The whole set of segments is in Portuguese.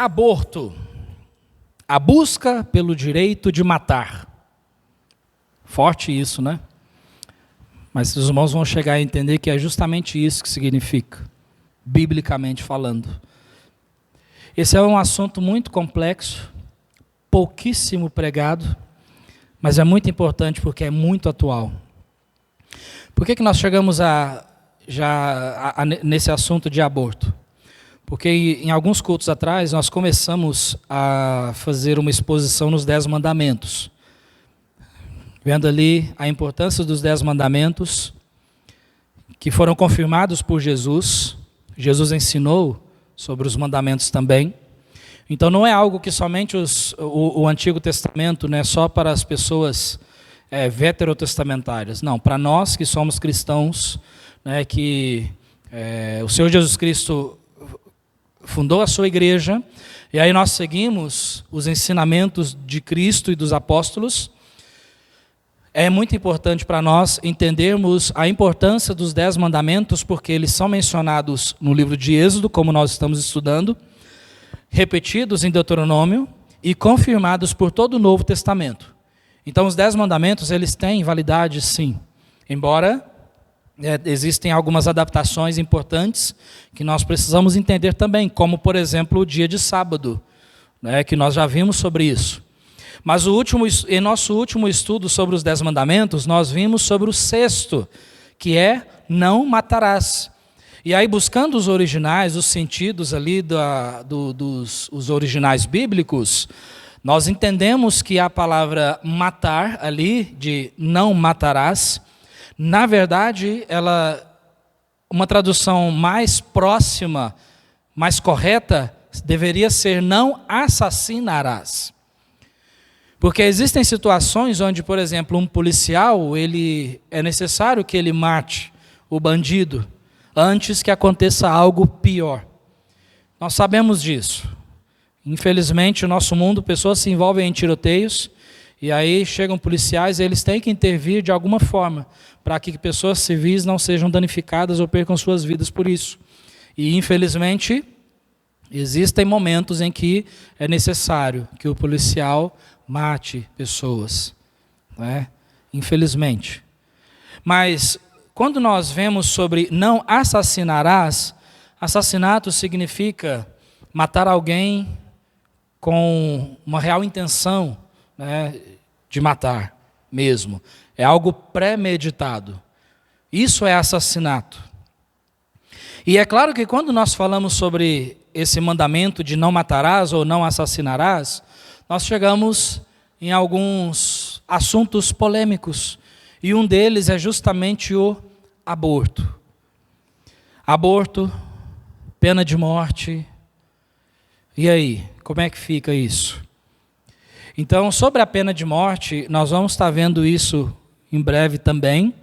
Aborto. A busca pelo direito de matar. Forte isso, né? Mas os irmãos vão chegar a entender que é justamente isso que significa, biblicamente falando. Esse é um assunto muito complexo, pouquíssimo pregado, mas é muito importante porque é muito atual. Por que nós chegamos nesse assunto de aborto? Porque em alguns cultos atrás nós começamos a fazer uma exposição nos 10 mandamentos. Vendo ali a importância dos 10 mandamentos, que foram confirmados por Jesus. Jesus ensinou sobre os mandamentos também. Então não é algo que somente o Antigo Testamento, né, só para as pessoas veterotestamentárias. Não, para nós que somos cristãos, né, que o Senhor Jesus Cristo fundou a sua igreja, e aí nós seguimos os ensinamentos de Cristo e dos apóstolos. É muito importante para nós entendermos a importância dos 10 mandamentos, porque eles são mencionados no livro de Êxodo, como nós estamos estudando, repetidos em Deuteronômio e confirmados por todo o Novo Testamento. Então os 10 mandamentos, eles têm validade sim, embora existem algumas adaptações importantes que nós precisamos entender também, como por exemplo o dia de sábado, né, que nós já vimos sobre isso. Mas em nosso último estudo sobre os 10 mandamentos, nós vimos sobre o 6º, que é não matarás. E aí, buscando os originais, os sentidos ali dos originais bíblicos, nós entendemos que a palavra matar ali, de não matarás, na verdade, uma tradução mais próxima, mais correta, deveria ser não assassinarás. Porque existem situações onde, por exemplo, um policial, é necessário que ele mate o bandido antes que aconteça algo pior. Nós sabemos disso. Infelizmente, no nosso mundo, pessoas se envolvem em tiroteios e aí chegam policiais e eles têm que intervir de alguma forma para que pessoas civis não sejam danificadas ou percam suas vidas por isso. E, infelizmente, existem momentos em que é necessário que o policial mate pessoas, né? Infelizmente. Mas quando nós vemos sobre não assassinarás, assassinato significa matar alguém com uma real intenção, né, de matar mesmo. É algo premeditado. Isso é assassinato. E é claro que quando nós falamos sobre esse mandamento de não matarás ou não assassinarás, nós chegamos em alguns assuntos polêmicos, e um deles é justamente o aborto. Aborto, pena de morte. E aí, como é que fica isso? Então, sobre a pena de morte, nós vamos estar vendo isso em breve também,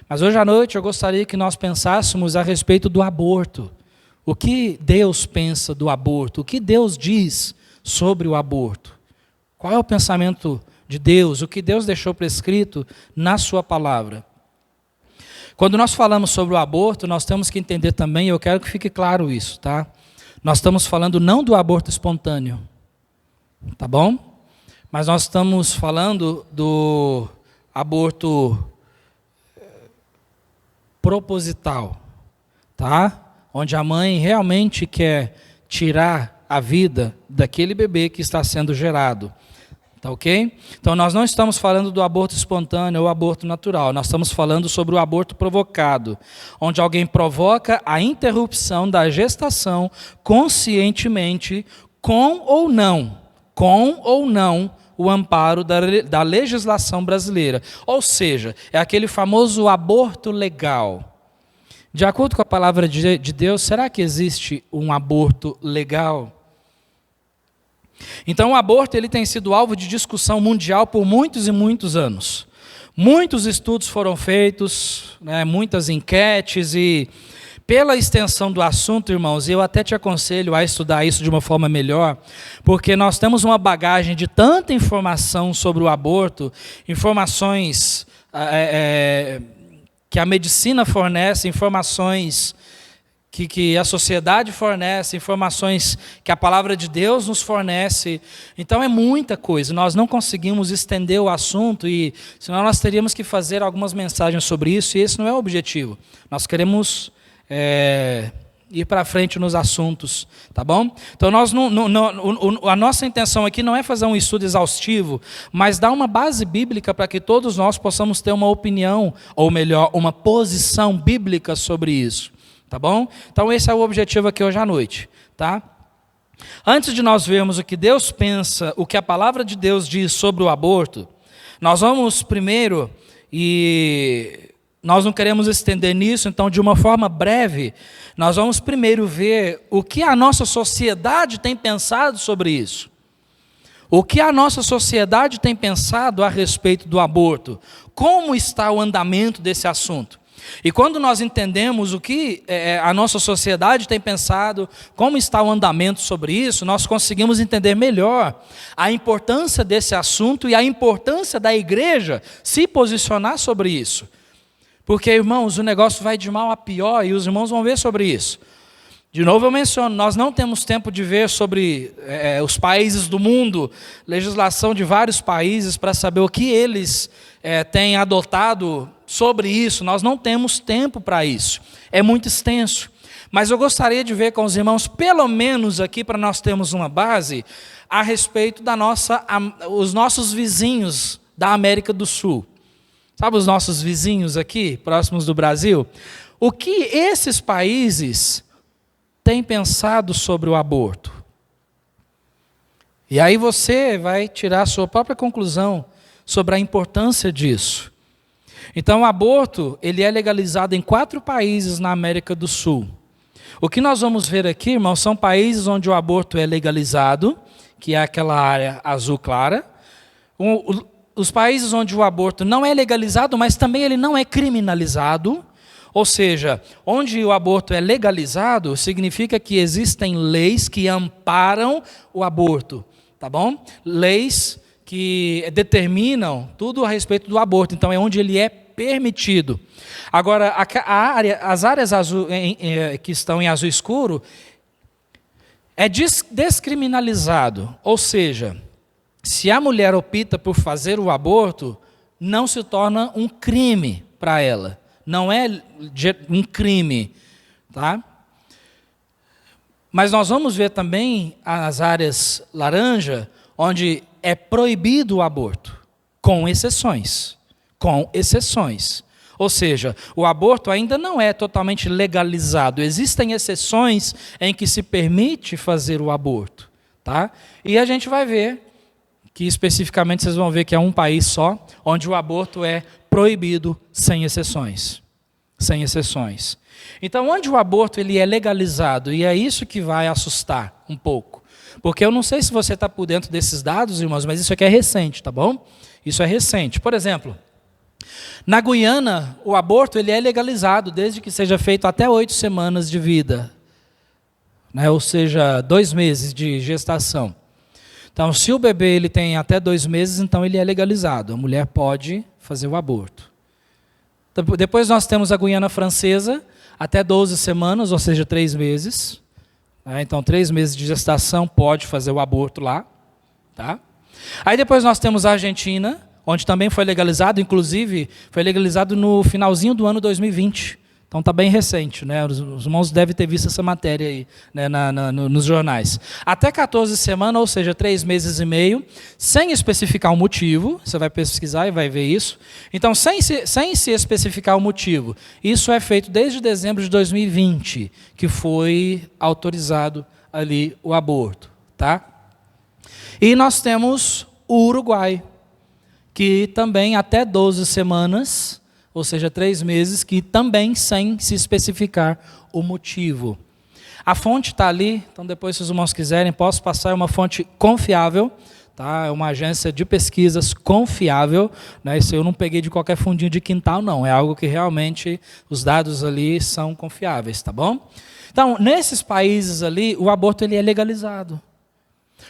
mas hoje à noite eu gostaria que nós pensássemos a respeito do aborto. O que Deus pensa do aborto? O que Deus diz sobre o aborto? Qual é o pensamento de Deus? O que Deus deixou prescrito na sua palavra? Quando nós falamos sobre o aborto, nós temos que entender também, eu quero que fique claro isso, tá? Nós estamos falando não do aborto espontâneo, tá bom? Mas nós estamos falando do aborto proposital, tá? Onde a mãe realmente quer tirar a vida daquele bebê que está sendo gerado. Tá ok? Então nós não estamos falando do aborto espontâneo ou aborto natural, nós estamos falando sobre o aborto provocado, onde alguém provoca a interrupção da gestação conscientemente, com ou não o amparo da legislação brasileira. Ou seja, é aquele famoso aborto legal. De acordo com a palavra de Deus, será que existe um aborto legal? Então o aborto ele tem sido alvo de discussão mundial por muitos e muitos anos. Muitos estudos foram feitos, né, muitas enquetes, e pela extensão do assunto, irmãos, eu até te aconselho a estudar isso de uma forma melhor, porque nós temos uma bagagem de tanta informação sobre o aborto, informações que a medicina fornece, informações que a sociedade fornece, informações que a palavra de Deus nos fornece. Então é muita coisa, nós não conseguimos estender o assunto, e senão nós teríamos que fazer algumas mensagens sobre isso, e esse não é o objetivo. Nós queremos ir para frente nos assuntos, tá bom? Então a nossa intenção aqui não é fazer um estudo exaustivo, mas dar uma base bíblica para que todos nós possamos ter uma opinião, ou melhor, uma posição bíblica sobre isso. Tá bom? Então esse é o objetivo aqui hoje à noite, tá? Antes de nós vermos o que Deus pensa, o que a palavra de Deus diz sobre o aborto, nós vamos primeiro, e nós não queremos estender nisso, então de uma forma breve, nós vamos primeiro ver o que a nossa sociedade tem pensado sobre isso. O que a nossa sociedade tem pensado a respeito do aborto? Como está o andamento desse assunto? E quando nós entendemos o que a nossa sociedade tem pensado, como está o andamento sobre isso, nós conseguimos entender melhor a importância desse assunto e a importância da igreja se posicionar sobre isso. Porque, irmãos, o negócio vai de mal a pior e os irmãos vão ver sobre isso. De novo eu menciono, nós não temos tempo de ver sobre os países do mundo, legislação de vários países para saber o que eles têm adotado sobre isso. Nós não temos tempo para isso, é muito extenso. Mas eu gostaria de ver com os irmãos, pelo menos aqui, para nós termos uma base, a respeito os nossos vizinhos da América do Sul. Sabe os nossos vizinhos aqui, próximos do Brasil? O que esses países têm pensado sobre o aborto? E aí você vai tirar a sua própria conclusão sobre a importância disso. Então o aborto, ele é legalizado em 4 países na América do Sul. O que nós vamos ver aqui, irmãos, são países onde o aborto é legalizado, que é aquela área azul clara. Os países onde o aborto não é legalizado, mas também ele não é criminalizado. Ou seja, onde o aborto é legalizado, significa que existem leis que amparam o aborto, tá bom? Leis que determinam tudo a respeito do aborto, então é onde ele é permitido. Agora, as áreas azul, que estão em azul escuro, é descriminalizado, ou seja, se a mulher opta por fazer o aborto, não se torna um crime para ela. Não é um crime, tá? Mas nós vamos ver também as áreas laranja, onde é proibido o aborto, com exceções. Com exceções. Ou seja, o aborto ainda não é totalmente legalizado. Existem exceções em que se permite fazer o aborto, tá? E a gente vai ver que especificamente vocês vão ver que é um país só, onde o aborto é proibido sem exceções. Sem exceções. Então, onde o aborto ele é legalizado, e é isso que vai assustar um pouco. Porque eu não sei se você está por dentro desses dados, irmãos, mas isso aqui é recente, tá bom? Isso é recente. Por exemplo, na Guiana, o aborto ele é legalizado, desde que seja feito até 8 semanas de vida. Né? Ou seja, 2 meses de gestação. Então, se o bebê ele tem até 2 meses, então ele é legalizado. A mulher pode fazer o aborto. Depois nós temos a Guiana Francesa, até 12 semanas, ou seja, 3 meses. Então, 3 meses de gestação pode fazer o aborto lá. Tá? Aí depois nós temos a Argentina, onde também foi legalizado, inclusive foi legalizado no finalzinho do ano 2020. Então está bem recente, né? Os irmãos devem ter visto essa matéria aí, né, nos jornais. Até 14 semanas, ou seja, 3 meses e meio, sem especificar o motivo, você vai pesquisar e vai ver isso. Então, sem se especificar o motivo, isso é feito desde dezembro de 2020, que foi autorizado ali o aborto. Tá? E nós temos o Uruguai, que também até 12 semanas... ou seja, 3 meses, que também sem se especificar o motivo. A fonte está ali, então depois se os irmãos quiserem, posso passar, é uma fonte confiável, tá? É uma agência de pesquisas confiável, né? Isso eu não peguei de qualquer fundinho de quintal, não, é algo que realmente os dados ali são confiáveis, tá bom? Então, nesses países ali, o aborto ele é legalizado.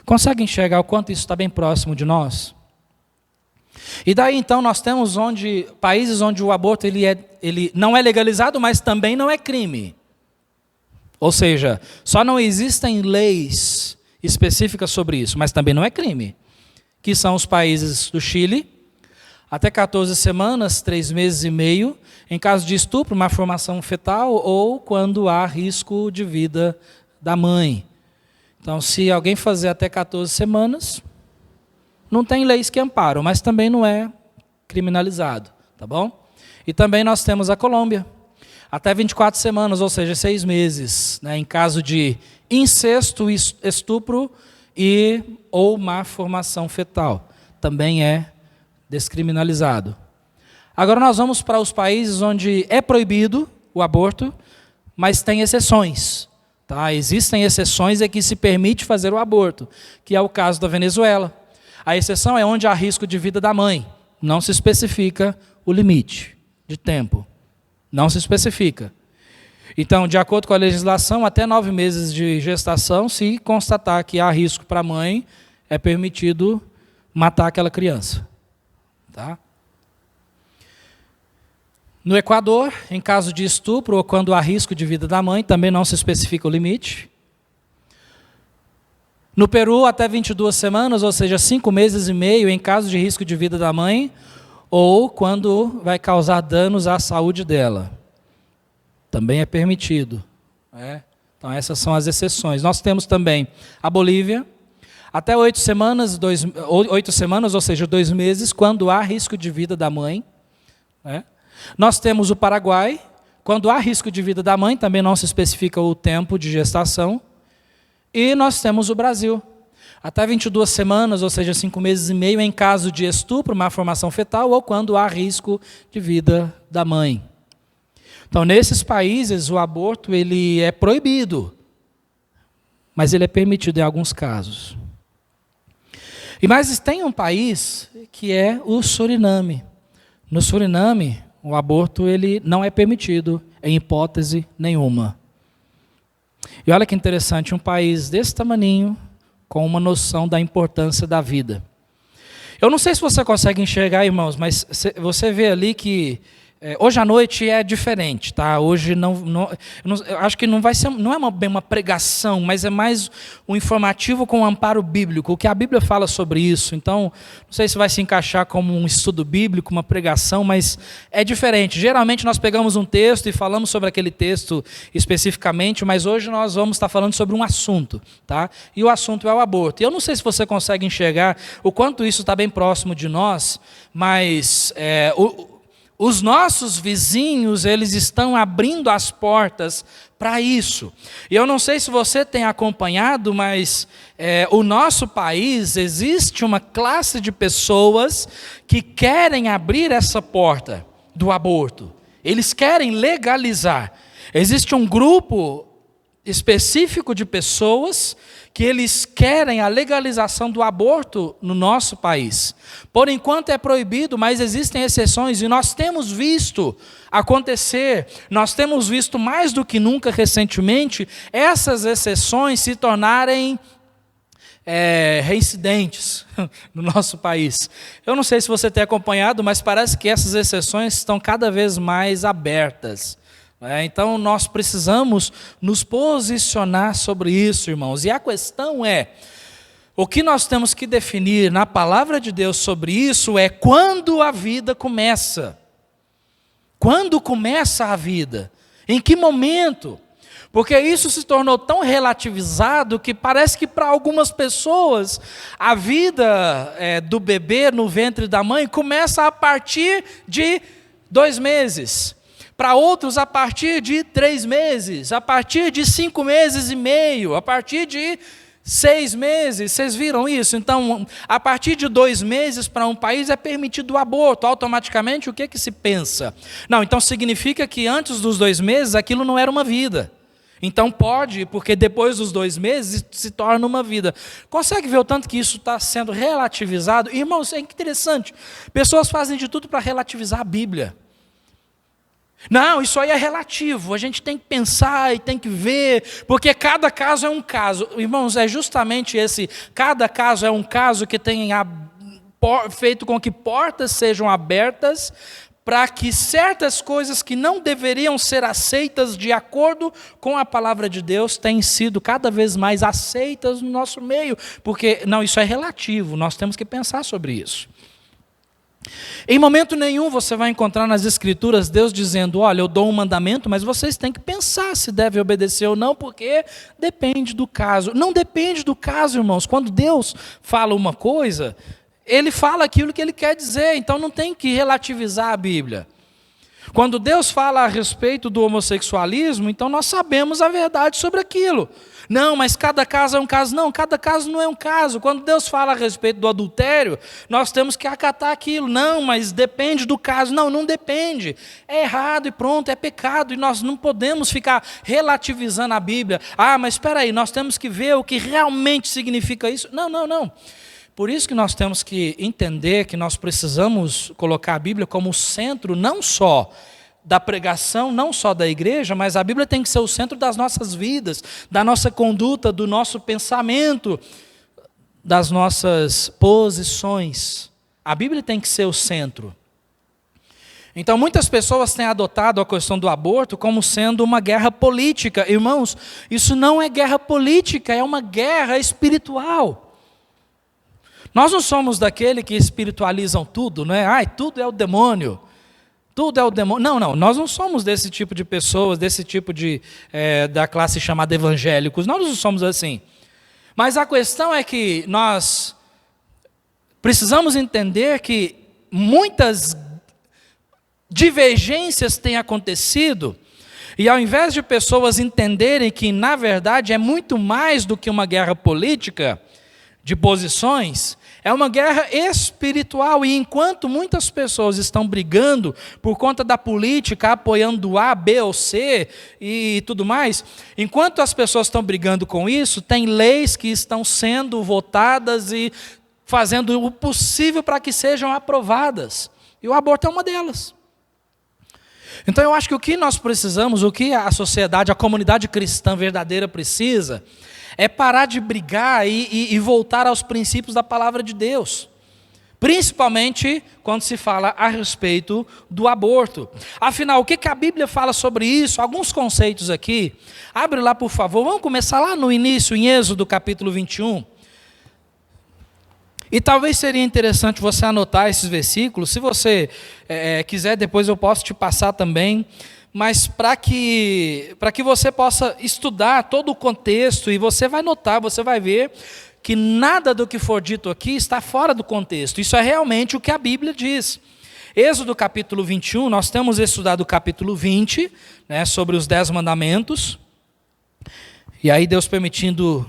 Consegue enxergar o quanto isso está bem próximo de nós? E daí então nós temos países onde o aborto ele não é legalizado, mas também não é crime. Ou seja, só não existem leis específicas sobre isso, mas também não é crime, que são os países do Chile, até 14 semanas, 3 meses e meio, em caso de estupro, malformação fetal ou quando há risco de vida da mãe. Então, se alguém fazer até 14 semanas, não tem leis que amparam, mas também não é criminalizado, tá bom? E também nós temos a Colômbia, até 24 semanas, ou seja, 6 meses, né, em caso de incesto, estupro ou má formação fetal. Também é descriminalizado. Agora nós vamos para os países onde é proibido o aborto, mas tem exceções. Tá? Existem exceções em que se permite fazer o aborto, que é o caso da Venezuela. A exceção é onde há risco de vida da mãe. Não se especifica o limite de tempo. Não se especifica. Então, de acordo com a legislação, até 9 meses de gestação, se constatar que há risco para a mãe, é permitido matar aquela criança. Tá? No Equador, em caso de estupro ou quando há risco de vida da mãe, também não se especifica o limite. No Peru, até 22 semanas, ou seja, 5 meses e meio, em caso de risco de vida da mãe, ou quando vai causar danos à saúde dela. Também é permitido. Né? Então, essas são as exceções. Nós temos também a Bolívia, até 8 semanas, 8 semanas, ou seja, 2 meses, quando há risco de vida da mãe. Né? Nós temos o Paraguai, quando há risco de vida da mãe, também não se especifica o tempo de gestação. E nós temos o Brasil, até 22 semanas, ou seja, 5 meses e meio, em caso de estupro, má formação fetal, ou quando há risco de vida da mãe. Então, nesses países, o aborto ele é proibido, mas ele é permitido em alguns casos. Mas tem um país que é o Suriname. No Suriname, o aborto ele não é permitido, em hipótese nenhuma. E olha que interessante, um país desse tamaninho, com uma noção da importância da vida. Eu não sei se você consegue enxergar, irmãos, mas você vê ali que hoje à noite é diferente, tá? Hoje eu acho que não vai ser, não é bem uma pregação, mas é mais um informativo com um amparo bíblico, o que a Bíblia fala sobre isso. Então, não sei se vai se encaixar como um estudo bíblico, uma pregação, mas é diferente. Geralmente nós pegamos um texto e falamos sobre aquele texto especificamente, mas hoje nós vamos estar falando sobre um assunto, tá? E o assunto é o aborto. E eu não sei se você consegue enxergar o quanto isso está bem próximo de nós, mas os nossos vizinhos, eles estão abrindo as portas para isso. E eu não sei se você tem acompanhado, mas o nosso país, existe uma classe de pessoas que querem abrir essa porta do aborto. Eles querem legalizar. Existe um grupo específico de pessoas que eles querem a legalização do aborto no nosso país. Por enquanto é proibido, mas existem exceções e nós temos visto acontecer, nós temos visto mais do que nunca recentemente, essas exceções se tornarem reincidentes no nosso país. Eu não sei se você tem acompanhado, mas parece que essas exceções estão cada vez mais abertas. Então, nós precisamos nos posicionar sobre isso, irmãos. E a questão é, o que nós temos que definir na palavra de Deus sobre isso é quando a vida começa. Quando começa a vida? Em que momento? Porque isso se tornou tão relativizado que parece que para algumas pessoas a vida do bebê no ventre da mãe começa a partir de 2 meses. Para outros, a partir de 3 meses, a partir de 5 meses e meio, a partir de 6 meses. Vocês viram isso? Então, a partir de 2 meses para um país é permitido o aborto. Automaticamente, o que se pensa? Não, então significa que antes dos 2 meses aquilo não era uma vida. Então pode, porque depois dos 2 meses se torna uma vida. Consegue ver o tanto que isso está sendo relativizado? Irmãos, é interessante. Pessoas fazem de tudo para relativizar a Bíblia. Não, isso aí é relativo, a gente tem que pensar e tem que ver, porque cada caso é um caso. Irmãos, é justamente cada caso é um caso que tem feito com que portas sejam abertas para que certas coisas que não deveriam ser aceitas de acordo com a palavra de Deus têm sido cada vez mais aceitas no nosso meio. Porque, não, isso é relativo, nós temos que pensar sobre isso. Em momento nenhum você vai encontrar nas Escrituras Deus dizendo, olha, eu dou um mandamento, mas vocês têm que pensar se devem obedecer ou não, porque depende do caso. Não depende do caso, irmãos. Quando Deus fala uma coisa, Ele fala aquilo que Ele quer dizer, então não tem que relativizar a Bíblia. Quando Deus fala a respeito do homossexualismo, então nós sabemos a verdade sobre aquilo. Não, mas cada caso é um caso. Não, cada caso não é um caso. Quando Deus fala a respeito do adultério, nós temos que acatar aquilo. Não, mas depende do caso. Não, não depende. É errado e pronto, é pecado. E nós não podemos ficar relativizando a Bíblia. Ah, mas espera aí, nós temos que ver o que realmente significa isso. Não, não, não. Por isso que nós temos que entender que nós precisamos colocar a Bíblia como o centro não só da pregação, não só da igreja, mas a Bíblia tem que ser o centro das nossas vidas, da nossa conduta, do nosso pensamento, das nossas posições. A Bíblia tem que ser o centro. Então, muitas pessoas têm adotado a questão do aborto como sendo uma guerra política. Irmãos, isso não é guerra política, é uma guerra espiritual. Nós não somos daquele que espiritualizam tudo, não é? Ai, tudo é o demônio. Tudo é o demônio. Não, não, nós não somos desse tipo de pessoas, desse tipo da classe chamada evangélicos. Nós não somos assim. Mas a questão é que nós precisamos entender que muitas divergências têm acontecido, e ao invés de pessoas entenderem que, na verdade, é muito mais do que uma guerra política de posições, é uma guerra espiritual. E enquanto muitas pessoas estão brigando por conta da política, apoiando A, B ou C e tudo mais, enquanto as pessoas estão brigando com isso, tem leis que estão sendo votadas e fazendo o possível para que sejam aprovadas. E o aborto é uma delas. Então eu acho que o que nós precisamos, o que a sociedade, a comunidade cristã verdadeira precisa, é parar de brigar e voltar aos princípios da palavra de Deus. Principalmente quando se fala a respeito do aborto. Afinal, o que a Bíblia fala sobre isso? Alguns conceitos aqui. Abre lá, por favor. Vamos começar lá no início, em Êxodo capítulo 21. E talvez seria interessante você anotar esses versículos. Se você quiser, depois eu posso te passar também. Mas para que você possa estudar todo o contexto, e você vai notar, você vai ver que nada do que for dito aqui está fora do contexto. Isso é realmente o que a Bíblia diz. Êxodo capítulo 21, nós temos estudado o capítulo 20, né, sobre os 10 mandamentos. E aí, Deus permitindo,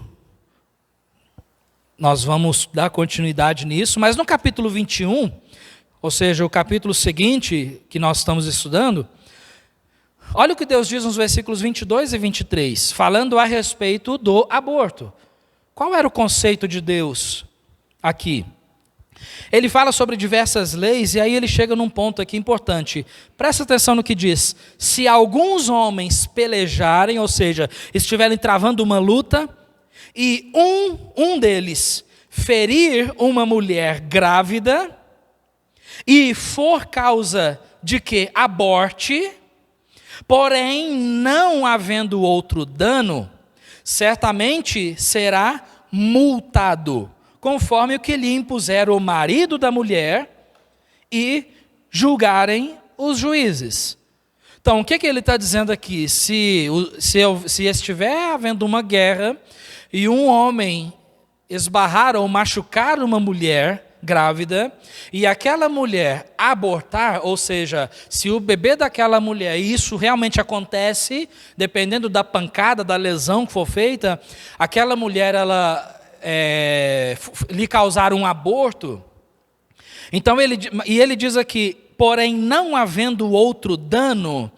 nós vamos dar continuidade nisso. Mas no capítulo 21, ou seja, o capítulo seguinte que nós estamos estudando, olha o que Deus diz nos versículos 22 e 23, falando a respeito do aborto. Qual era o conceito de Deus aqui? Ele fala sobre diversas leis, e aí ele chega num ponto aqui importante. Presta atenção no que diz. Se alguns homens pelejarem, ou seja, estiverem travando uma luta, e um deles ferir uma mulher grávida, e for causa de que aborte, porém, não havendo outro dano, certamente será multado, conforme o que lhe impuser o marido da mulher e julgarem os juízes. Então, o que ele está dizendo aqui? Se estiver havendo uma guerra e um homem esbarrar ou machucar uma mulher grávida, e aquela mulher abortar, ou seja, se o bebê daquela mulher, e isso realmente acontece, dependendo da pancada, da lesão que for feita, aquela mulher, lhe causar um aborto, então ele diz aqui, porém não havendo outro dano.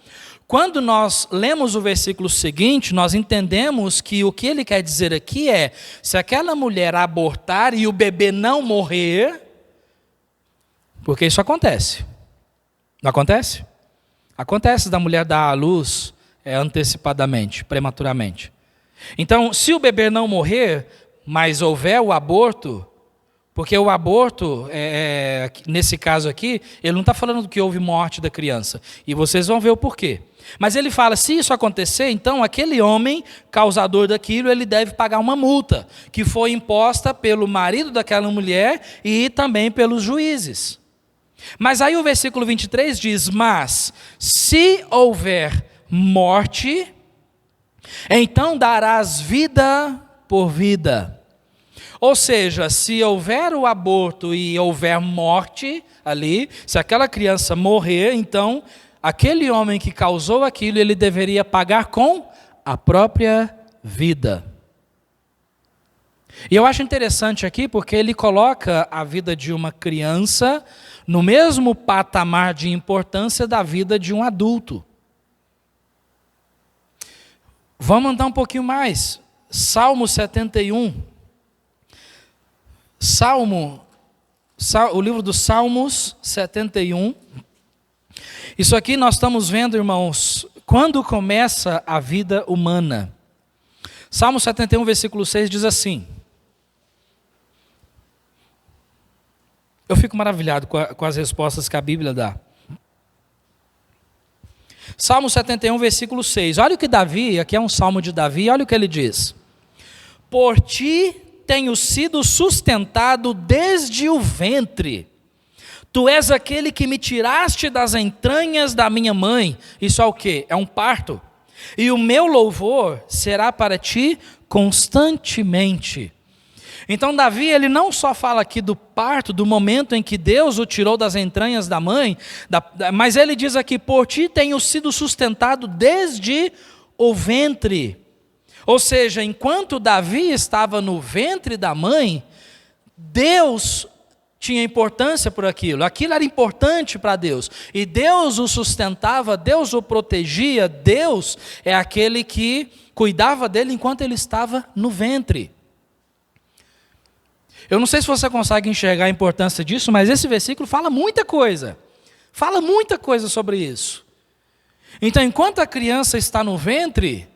Quando nós lemos o versículo seguinte, nós entendemos que o que ele quer dizer aqui é, se aquela mulher abortar e o bebê não morrer, porque isso acontece. Não acontece? Acontece da mulher dar à luz antecipadamente, prematuramente. Então, se o bebê não morrer, mas houver o aborto, Porque o aborto, nesse caso aqui, ele não está falando que houve morte da criança. E vocês vão ver o porquê. Mas ele fala, se isso acontecer, então aquele homem causador daquilo, ele deve pagar uma multa, que foi imposta pelo marido daquela mulher e também pelos juízes. Mas aí o versículo 23 diz, mas se houver morte, então darás vida por vida. Ou seja, se houver o aborto e houver morte ali, se aquela criança morrer, então aquele homem que causou aquilo, ele deveria pagar com a própria vida. E eu acho interessante aqui porque ele coloca a vida de uma criança no mesmo patamar de importância da vida de um adulto. Vamos andar um pouquinho mais. Salmo 71. O livro dos Salmos 71. Isso aqui nós estamos vendo, irmãos, quando começa a vida humana. Salmo 71, versículo 6 diz assim. Eu fico maravilhado com as respostas que a Bíblia dá. Salmo 71, versículo 6. Olha o que Davi, aqui é um salmo de Davi, olha o que ele diz. Por ti tenho sido sustentado desde o ventre. Tu és aquele que me tiraste das entranhas da minha mãe. Isso é o quê? É um parto. E o meu louvor será para ti constantemente. Então Davi, ele não só fala aqui do parto, do momento em que Deus o tirou das entranhas da mãe, mas ele diz aqui, por ti tenho sido sustentado desde o ventre. Ou seja, enquanto Davi estava no ventre da mãe, Deus tinha importância por aquilo. Aquilo era importante para Deus. E Deus o sustentava, Deus o protegia, Deus é aquele que cuidava dele enquanto ele estava no ventre. Eu não sei se você consegue enxergar a importância disso, mas esse versículo fala muita coisa. Fala muita coisa sobre isso. Então, enquanto a criança está no ventre,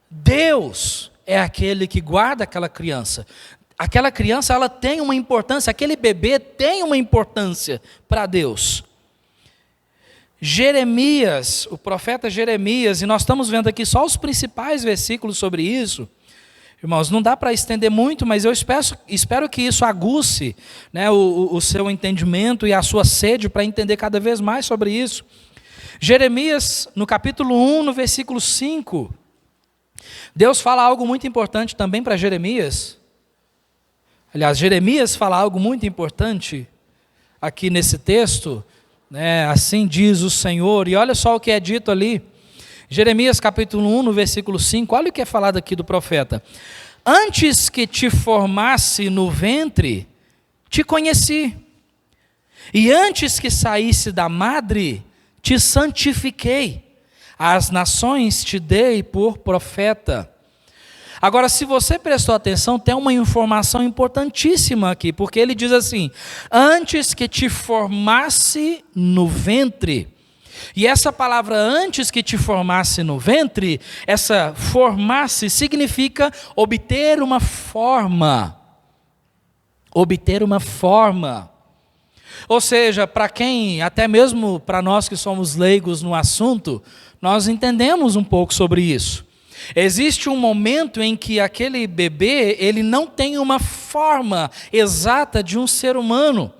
Deus é aquele que guarda aquela criança. Aquela criança, ela tem uma importância, aquele bebê tem uma importância para Deus. Jeremias, o profeta Jeremias, e nós estamos vendo aqui só os principais versículos sobre isso. Irmãos, não dá para estender muito, mas eu espero que isso aguce, né, o seu entendimento e a sua sede para entender cada vez mais sobre isso. Jeremias, no capítulo 1, no versículo 5, Deus fala algo muito importante também para Jeremias. Aliás, Jeremias fala algo muito importante aqui nesse texto, né? Assim diz o Senhor, e olha só o que é dito ali. Jeremias capítulo 1, no versículo 5, olha o que é falado aqui do profeta. Antes que te formasse no ventre, te conheci, e antes que saísse da madre, te santifiquei. As nações te dei por profeta. Agora, se você prestou atenção, tem uma informação importantíssima aqui, porque ele diz assim, antes que te formasse no ventre. E essa palavra antes que te formasse no ventre, essa formasse significa obter uma forma. Obter uma forma. Ou seja, para quem, até mesmo para nós que somos leigos no assunto, nós entendemos um pouco sobre isso. Existe um momento em que aquele bebê, ele não tem uma forma exata de um ser humano.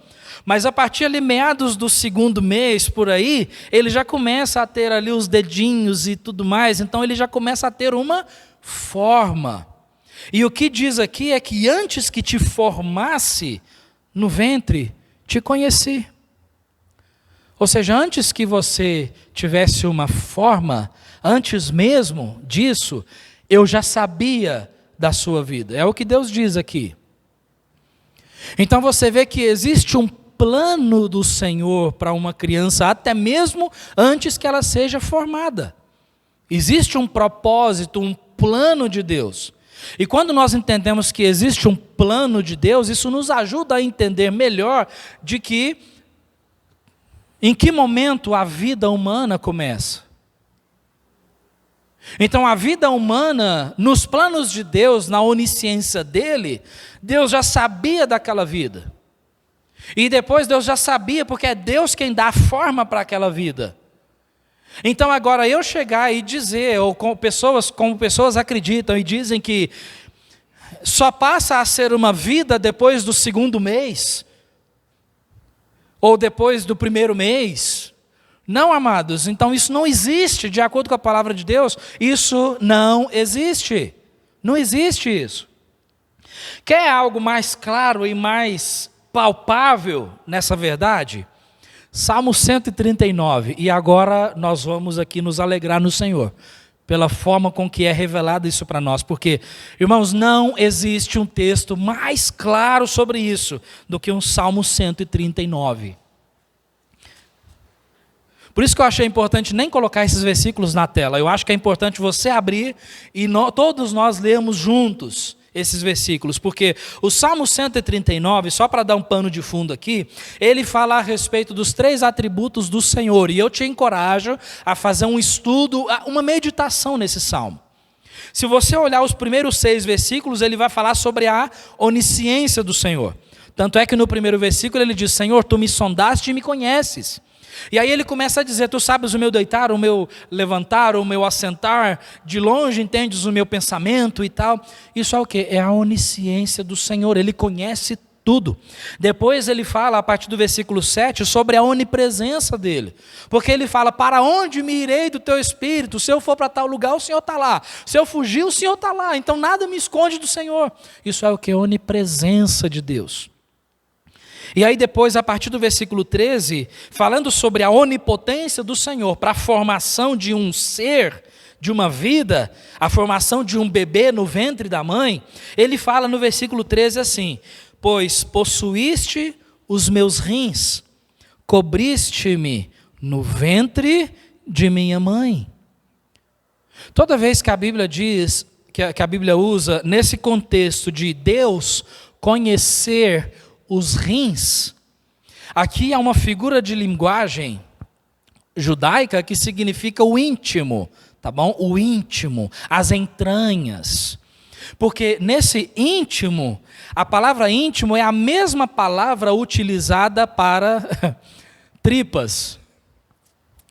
Mas a partir ali, meados do 2º mês, por aí, ele já começa a ter ali os dedinhos e tudo mais, então ele já começa a ter uma forma. E o que diz aqui é que antes que te formasse no ventre, te conheci. Ou seja, antes que você tivesse uma forma, antes mesmo disso, eu já sabia da sua vida. É o que Deus diz aqui. Então você vê que existe um plano do Senhor para uma criança, até mesmo antes que ela seja formada. Existe um propósito, um plano de Deus. E quando nós entendemos que existe um plano de Deus, isso nos ajuda a entender melhor de que, em que momento a vida humana começa. Então a vida humana, nos planos de Deus, na onisciência dele, Deus já sabia daquela vida. E depois Deus já sabia, porque é Deus quem dá a forma para aquela vida. Então agora eu chegar e dizer, ou como pessoas acreditam e dizem que só passa a ser uma vida depois do segundo mês, ou depois do primeiro mês. Não, amados, então isso não existe, de acordo com a palavra de Deus, isso não existe. Não existe isso. Quer algo mais claro e mais palpável nessa verdade? Salmo 139, e agora nós vamos aqui nos alegrar no Senhor, pela forma com que é revelado isso para nós, porque, irmãos, não existe um texto mais claro sobre isso do que um Salmo 139. Por isso que eu achei importante nem colocar esses versículos na tela, eu acho que é importante você abrir e todos nós lermos juntos esses versículos, porque o Salmo 139, só para dar um pano de fundo aqui, ele fala a respeito dos 3 atributos do Senhor, e eu te encorajo a fazer um estudo, uma meditação nesse Salmo. Se você olhar os primeiros 6 versículos, ele vai falar sobre a onisciência do Senhor. Tanto é que no primeiro versículo ele diz: Senhor, tu me sondaste e me conheces. E aí ele começa a dizer: tu sabes o meu deitar, o meu levantar, o meu assentar, de longe entendes o meu pensamento e tal. Isso é o quê? É a onisciência do Senhor, ele conhece tudo. Depois ele fala, a partir do versículo 7, sobre a onipresença dele. Porque ele fala: para onde me irei do teu espírito? Se eu for para tal lugar, o Senhor está lá. Se eu fugir, o Senhor está lá. Então nada me esconde do Senhor. Isso é o quê? Onipresença de Deus. E aí depois, a partir do versículo 13, falando sobre a onipotência do Senhor para a formação de um ser, de uma vida, a formação de um bebê no ventre da mãe, ele fala no versículo 13 assim: pois possuíste os meus rins, cobriste-me no ventre de minha mãe. Toda vez que a Bíblia diz, que a Bíblia usa nesse contexto de Deus conhecer os rins, aqui há uma figura de linguagem judaica que significa o íntimo, tá bom? O íntimo, as entranhas. Porque nesse íntimo, a palavra íntimo é a mesma palavra utilizada para tripas.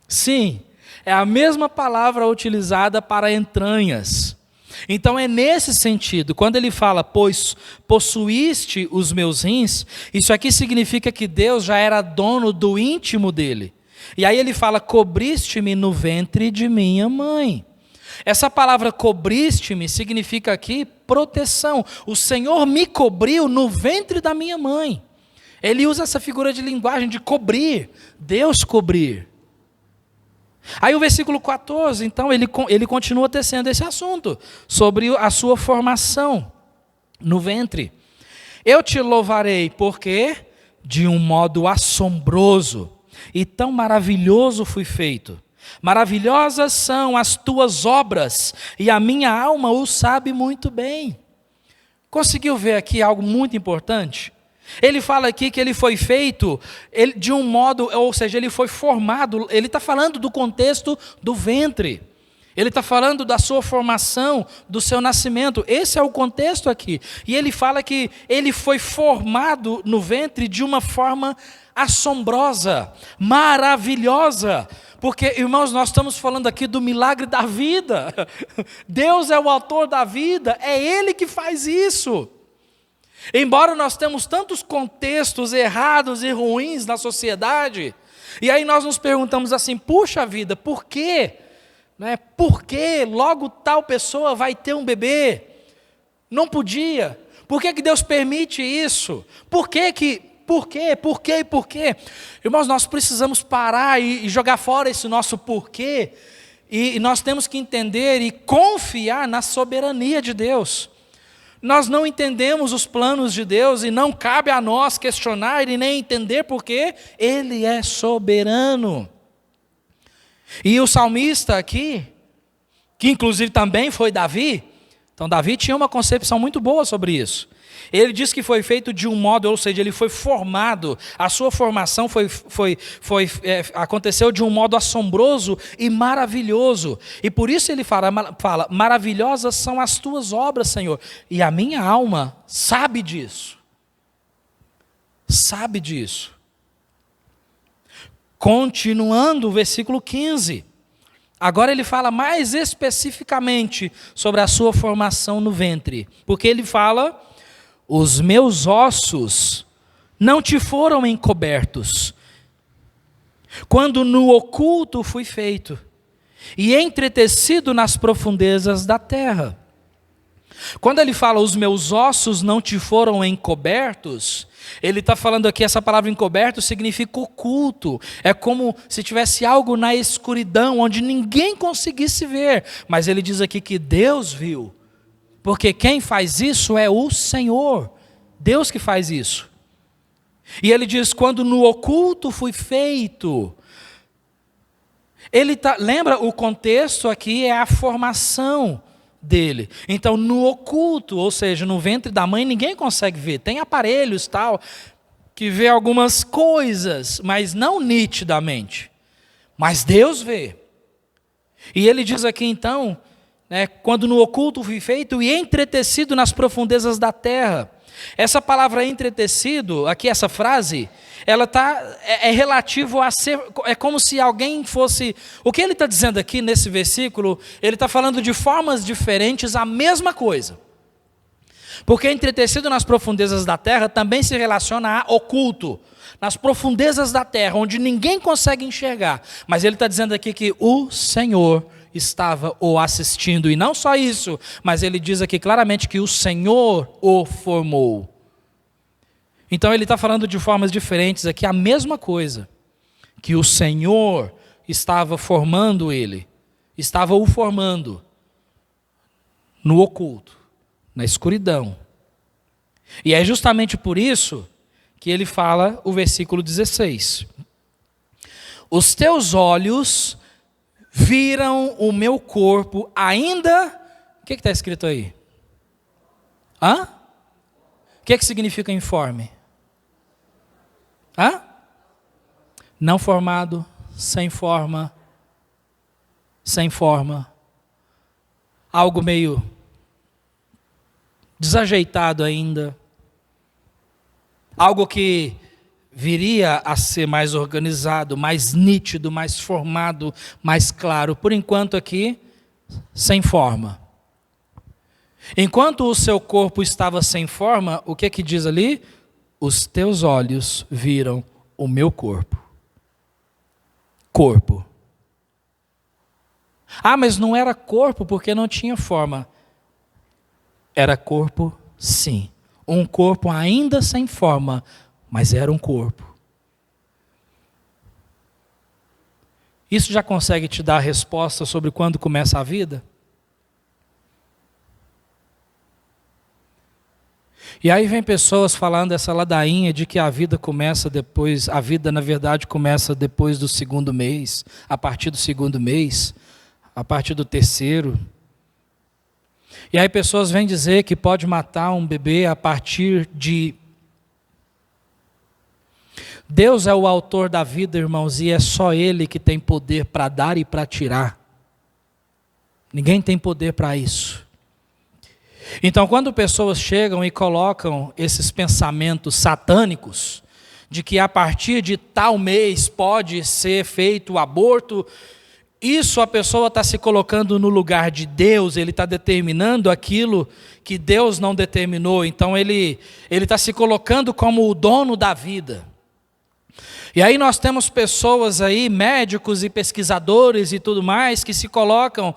Sim, é a mesma palavra utilizada para entranhas. Então é nesse sentido, quando ele fala, pois possuíste os meus rins, isso aqui significa que Deus já era dono do íntimo dele. E aí ele fala, cobriste-me no ventre de minha mãe. Essa palavra cobriste-me significa aqui proteção. O Senhor me cobriu no ventre da minha mãe. Ele usa essa figura de linguagem de cobrir, Deus cobrir. Aí o versículo 14, então, ele continua tecendo esse assunto, sobre a sua formação no ventre. Eu te louvarei, porque de um modo assombroso e tão maravilhoso fui feito. Maravilhosas são as tuas obras, e a minha alma o sabe muito bem. Conseguiu ver aqui algo muito importante? Ele fala aqui que ele foi feito de um modo, ou seja, ele foi formado, ele está falando do contexto do ventre. Ele está falando da sua formação, do seu nascimento. Esse é o contexto aqui. E ele fala que ele foi formado no ventre de uma forma assombrosa, maravilhosa. Porque, irmãos, nós estamos falando aqui do milagre da vida. Deus é o autor da vida, é Ele que faz isso. Embora nós temos tantos contextos errados e ruins na sociedade, e aí nós nos perguntamos assim, puxa vida, por quê? Por que logo tal pessoa vai ter um bebê? Não podia. Por que Deus permite isso? Por quê? Irmãos, nós precisamos parar e jogar fora esse nosso porquê, e nós temos que entender e confiar na soberania de Deus. Nós não entendemos os planos de Deus e não cabe a nós questionar e nem entender porque Ele é soberano. E o salmista aqui, que inclusive também foi Davi, então Davi tinha uma concepção muito boa sobre isso. Ele diz que foi feito de um modo, ou seja, ele foi formado, a sua formação aconteceu de um modo assombroso e maravilhoso. E por isso ele fala, maravilhosas são as tuas obras, Senhor. E a minha alma sabe disso. Sabe disso. Continuando o versículo 15. Agora ele fala mais especificamente sobre a sua formação no ventre. Porque ele fala: os meus ossos não te foram encobertos, quando no oculto fui feito, e entretecido nas profundezas da terra. Quando ele fala, os meus ossos não te foram encobertos, ele está falando aqui, essa palavra encoberto significa oculto. É como se tivesse algo na escuridão, onde ninguém conseguisse ver. Mas ele diz aqui que Deus viu. Porque quem faz isso é o Senhor. Deus que faz isso. E ele diz, quando no oculto fui feito. Lembra, o contexto aqui é a formação dele. Então, no oculto, ou seja, no ventre da mãe, ninguém consegue ver. Tem aparelhos tal, que vê algumas coisas, mas não nitidamente. Mas Deus vê. E ele diz aqui então, quando no oculto fui feito e entretecido nas profundezas da terra. Essa palavra entretecido, aqui essa frase, ela é relativo a ser, é como se alguém fosse, o que ele está dizendo aqui nesse versículo, ele está falando de formas diferentes a mesma coisa. Porque entretecido nas profundezas da terra também se relaciona a oculto, nas profundezas da terra, onde ninguém consegue enxergar. Mas ele está dizendo aqui que o Senhor estava o assistindo, e não só isso, mas ele diz aqui claramente que o Senhor o formou. Então ele está falando de formas diferentes aqui, a mesma coisa, que o Senhor estava formando ele, estava o formando no oculto, na escuridão. E é justamente por isso que ele fala o versículo 16. Os teus olhos viram o meu corpo ainda... O que está escrito aí? Hã? O que significa informe? Hã? Não formado, sem forma, algo meio desajeitado ainda, algo que viria a ser mais organizado, mais nítido, mais formado, mais claro. Por enquanto aqui, sem forma. Enquanto o seu corpo estava sem forma, o que diz ali? Os teus olhos viram o meu corpo. Corpo. Ah, mas não era corpo porque não tinha forma. Era corpo, sim. Um corpo ainda sem forma, mas era um corpo. Isso já consegue te dar a resposta sobre quando começa a vida? E aí vem pessoas falando essa ladainha de que a vida começa depois, a vida na verdade começa depois do segundo mês, a partir do segundo mês, a partir do terceiro. E aí pessoas vêm dizer que pode matar um bebê a partir de... Deus é o autor da vida, irmãos, e é só Ele que tem poder para dar e para tirar. Ninguém tem poder para isso. Então, quando pessoas chegam e colocam esses pensamentos satânicos, de que a partir de tal mês pode ser feito o aborto, isso a pessoa está se colocando no lugar de Deus, ele está determinando aquilo que Deus não determinou. Então, ele está se colocando como o dono da vida. E aí nós temos pessoas aí, médicos e pesquisadores e tudo mais, que se colocam,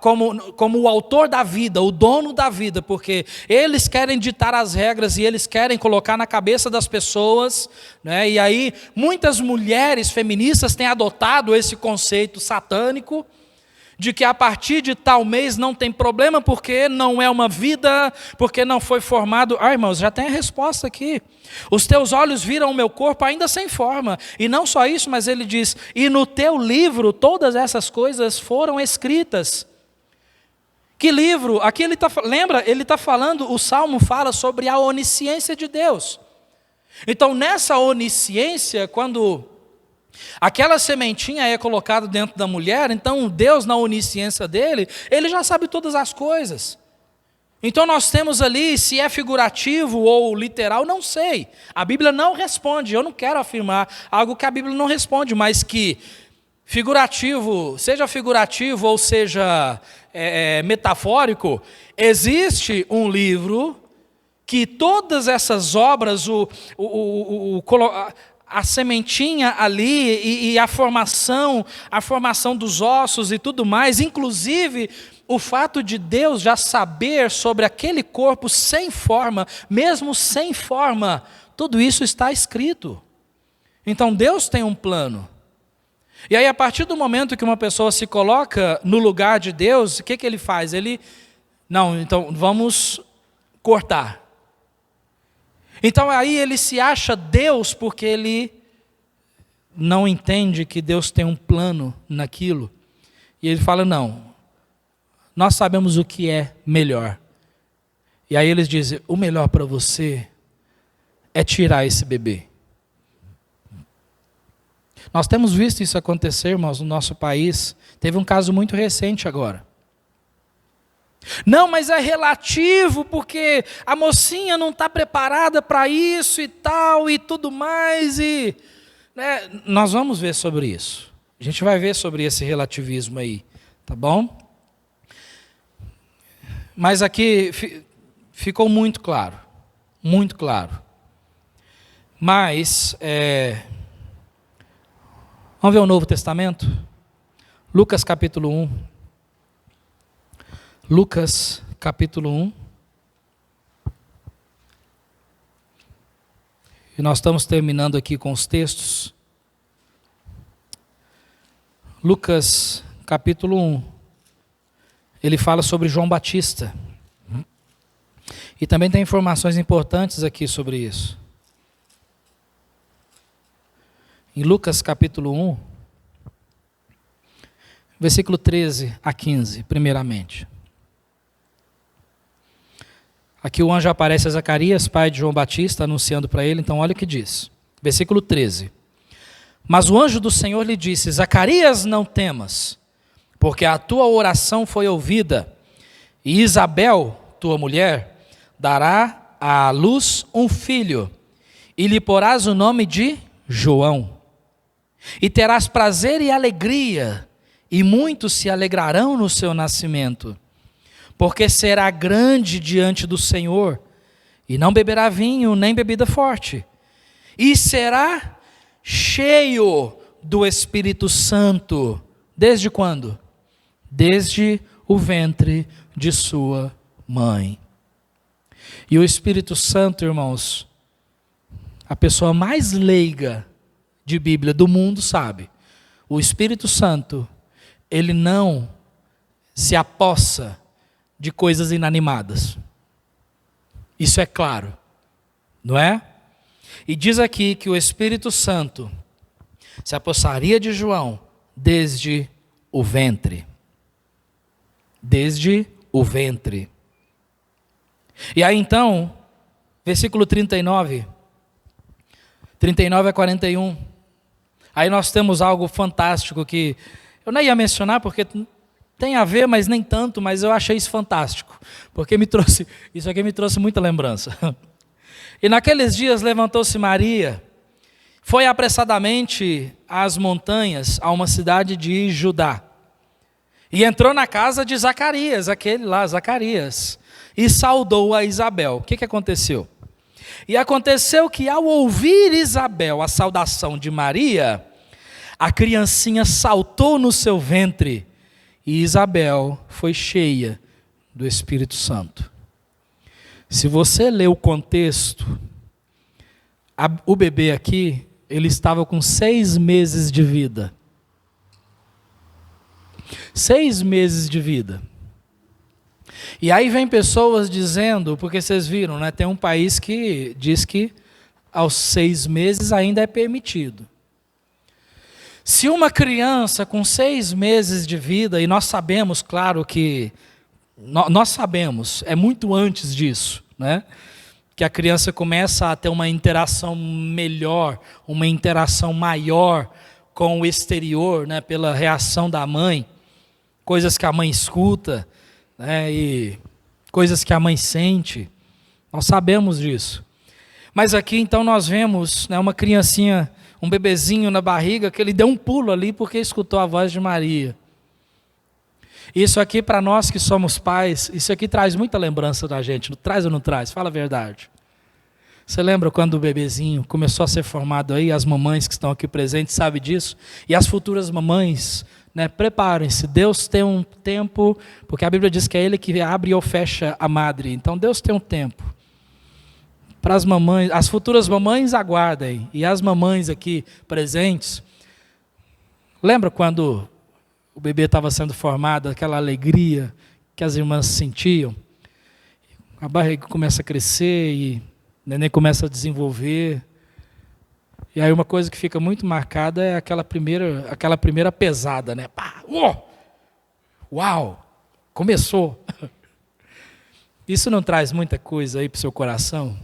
como o autor da vida, o dono da vida, porque eles querem ditar as regras e eles querem colocar na cabeça das pessoas, e aí muitas mulheres feministas têm adotado esse conceito satânico, de que a partir de tal mês não tem problema, porque não é uma vida, porque não foi formado. Irmãos, já tem a resposta aqui. Os teus olhos viram o meu corpo ainda sem forma. E não só isso, mas ele diz, e no teu livro todas essas coisas foram escritas. Que livro? Aqui ele está, lembra? Ele está falando, o Salmo fala sobre a onisciência de Deus. Então, nessa onisciência, quando aquela sementinha é colocada dentro da mulher, então Deus, na onisciência dele, ele já sabe todas as coisas. Então nós temos ali, se é figurativo ou literal, não sei. A Bíblia não responde, eu não quero afirmar algo que a Bíblia não responde, mas que figurativo ou seja metafórico, existe um livro que todas essas obras, a sementinha ali e a formação dos ossos e tudo mais, inclusive o fato de Deus já saber sobre aquele corpo sem forma, mesmo sem forma, tudo isso está escrito. Então Deus tem um plano. E aí, a partir do momento que uma pessoa se coloca no lugar de Deus, o que ele faz? Então vamos cortar. Então aí ele se acha Deus porque ele não entende que Deus tem um plano naquilo. E ele fala, não, nós sabemos o que é melhor. E aí eles dizem, o melhor para você é tirar esse bebê. Nós temos visto isso acontecer, irmãos, no nosso país. Teve um caso muito recente agora. Não, mas é relativo, porque a mocinha não está preparada para isso e tal, e tudo mais. Nós vamos ver sobre isso. A gente vai ver sobre esse relativismo aí, tá bom? Mas aqui ficou muito claro, muito claro. Mas, vamos ver o Novo Testamento? Lucas capítulo 1. Lucas capítulo 1. E nós estamos terminando aqui com os textos. Lucas capítulo 1. Ele fala sobre João Batista. E também tem informações importantes aqui sobre isso. Em Lucas capítulo 1, versículo 13 a 15, primeiramente. Aqui o anjo aparece a Zacarias, pai de João Batista, anunciando para ele, então olha o que diz. Versículo 13. Mas o anjo do Senhor lhe disse, Zacarias, não temas, porque a tua oração foi ouvida, e Isabel, tua mulher, dará à luz um filho, e lhe porás o nome de João. E terás prazer e alegria, e muitos se alegrarão no seu nascimento, porque será grande diante do Senhor, e não beberá vinho, nem bebida forte, e será cheio do Espírito Santo. Desde quando? Desde o ventre de sua mãe. E o Espírito Santo, irmãos, a pessoa mais leiga de Bíblia do mundo sabe, o Espírito Santo, ele não se apossa de coisas inanimadas. Isso é claro, não é? E diz aqui que o Espírito Santo se apossaria de João desde o ventre. Desde o ventre. E aí então, versículo 39 a 41. Aí nós temos algo fantástico que eu nem ia mencionar porque tem a ver, mas nem tanto, mas eu achei isso fantástico, porque isso aqui me trouxe muita lembrança. E naqueles dias levantou-se Maria, foi apressadamente às montanhas, a uma cidade de Judá, e entrou na casa de Zacarias, aquele lá, Zacarias, e saudou a Isabel. O que aconteceu? E aconteceu que ao ouvir Isabel a saudação de Maria, a criancinha saltou no seu ventre, e Isabel foi cheia do Espírito Santo. Se você ler o contexto, o bebê aqui, ele estava com 6 meses de vida. 6 meses de vida. E aí vem pessoas dizendo, porque vocês viram, né? Tem um país que diz que aos 6 meses ainda é permitido. Se uma criança com 6 meses de vida, e nós sabemos, claro, que Nós sabemos, é muito antes disso, né? Que a criança começa a ter uma interação melhor, uma interação maior com o exterior, né? Pela reação da mãe, coisas que a mãe escuta, né? E coisas que a mãe sente. Nós sabemos disso. Mas aqui então nós vemos, né, uma criancinha, um bebezinho na barriga, que ele deu um pulo ali porque escutou a voz de Maria. Isso aqui, para nós que somos pais, isso aqui traz muita lembrança da gente. Traz ou não traz? Fala a verdade. Você lembra quando o bebezinho começou a ser formado aí? As mamães que estão aqui presentes sabem disso. E as futuras mamães, né, preparem-se. Deus tem um tempo, porque a Bíblia diz que é Ele que abre ou fecha a madre. Então Deus tem um tempo. Para as mamães, as futuras mamães aguardem. E as mamães aqui presentes, lembra quando o bebê estava sendo formado, aquela alegria que as irmãs sentiam? A barriga começa a crescer e o neném começa a desenvolver. E aí uma coisa que fica muito marcada é aquela primeira pesada, né? Pá, uau, começou. Isso não traz muita coisa aí para o seu coração?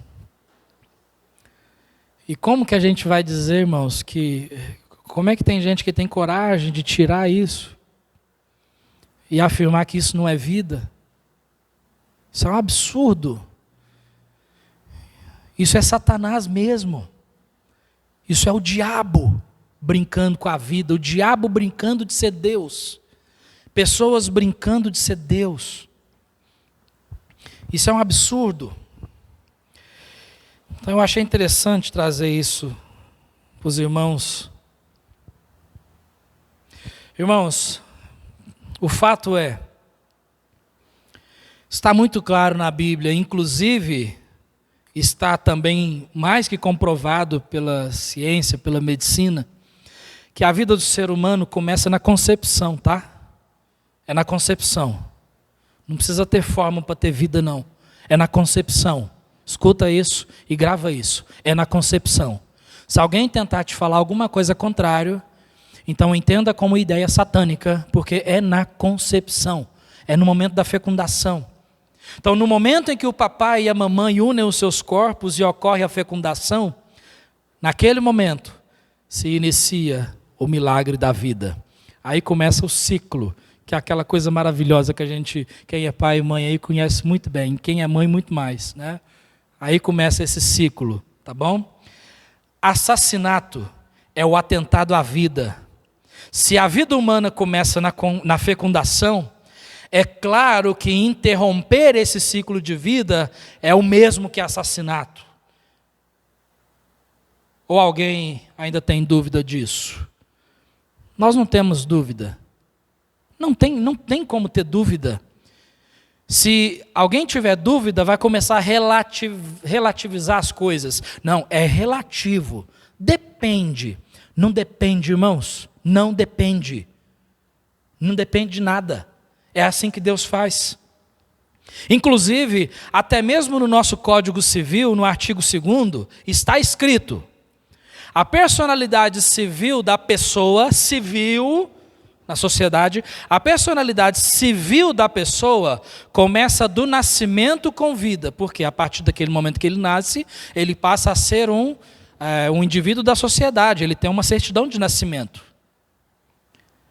E como que a gente vai dizer, irmãos, como é que tem gente que tem coragem de tirar isso e afirmar que isso não é vida? Isso é um absurdo. Isso é Satanás mesmo. Isso é o diabo brincando com a vida, o diabo brincando de ser Deus. Pessoas brincando de ser Deus. Isso é um absurdo. Então eu achei interessante trazer isso para os irmãos. Irmãos, o fato é, está muito claro na Bíblia, inclusive está também mais que comprovado pela ciência, pela medicina, que a vida do ser humano começa na concepção, tá? É na concepção. Não precisa ter forma para ter vida, não. É na concepção. Escuta isso e grava isso. É na concepção. Se alguém tentar te falar alguma coisa contrária, então entenda como ideia satânica, porque é na concepção. É no momento da fecundação. Então, no momento em que o papai e a mamãe unem os seus corpos e ocorre a fecundação, naquele momento se inicia o milagre da vida. Aí começa o ciclo, que é aquela coisa maravilhosa que a gente, quem é pai e mãe aí conhece muito bem, quem é mãe muito mais, né? Aí começa esse ciclo, tá bom? Assassinato é o atentado à vida. Se a vida humana começa na fecundação, é claro que interromper esse ciclo de vida é o mesmo que assassinato. Ou alguém ainda tem dúvida disso? Nós não temos dúvida. Não tem como ter dúvida. Se alguém tiver dúvida, vai começar a relativizar as coisas. Não, é relativo. Depende. Não depende, irmãos. Não depende. Não depende de nada. É assim que Deus faz. Inclusive, até mesmo no nosso Código Civil, no artigo 2º, está escrito: a personalidade civil da pessoa, civil na sociedade, a personalidade civil da pessoa começa do nascimento com vida, porque a partir daquele momento que ele nasce, ele passa a ser um indivíduo da sociedade, ele tem uma certidão de nascimento.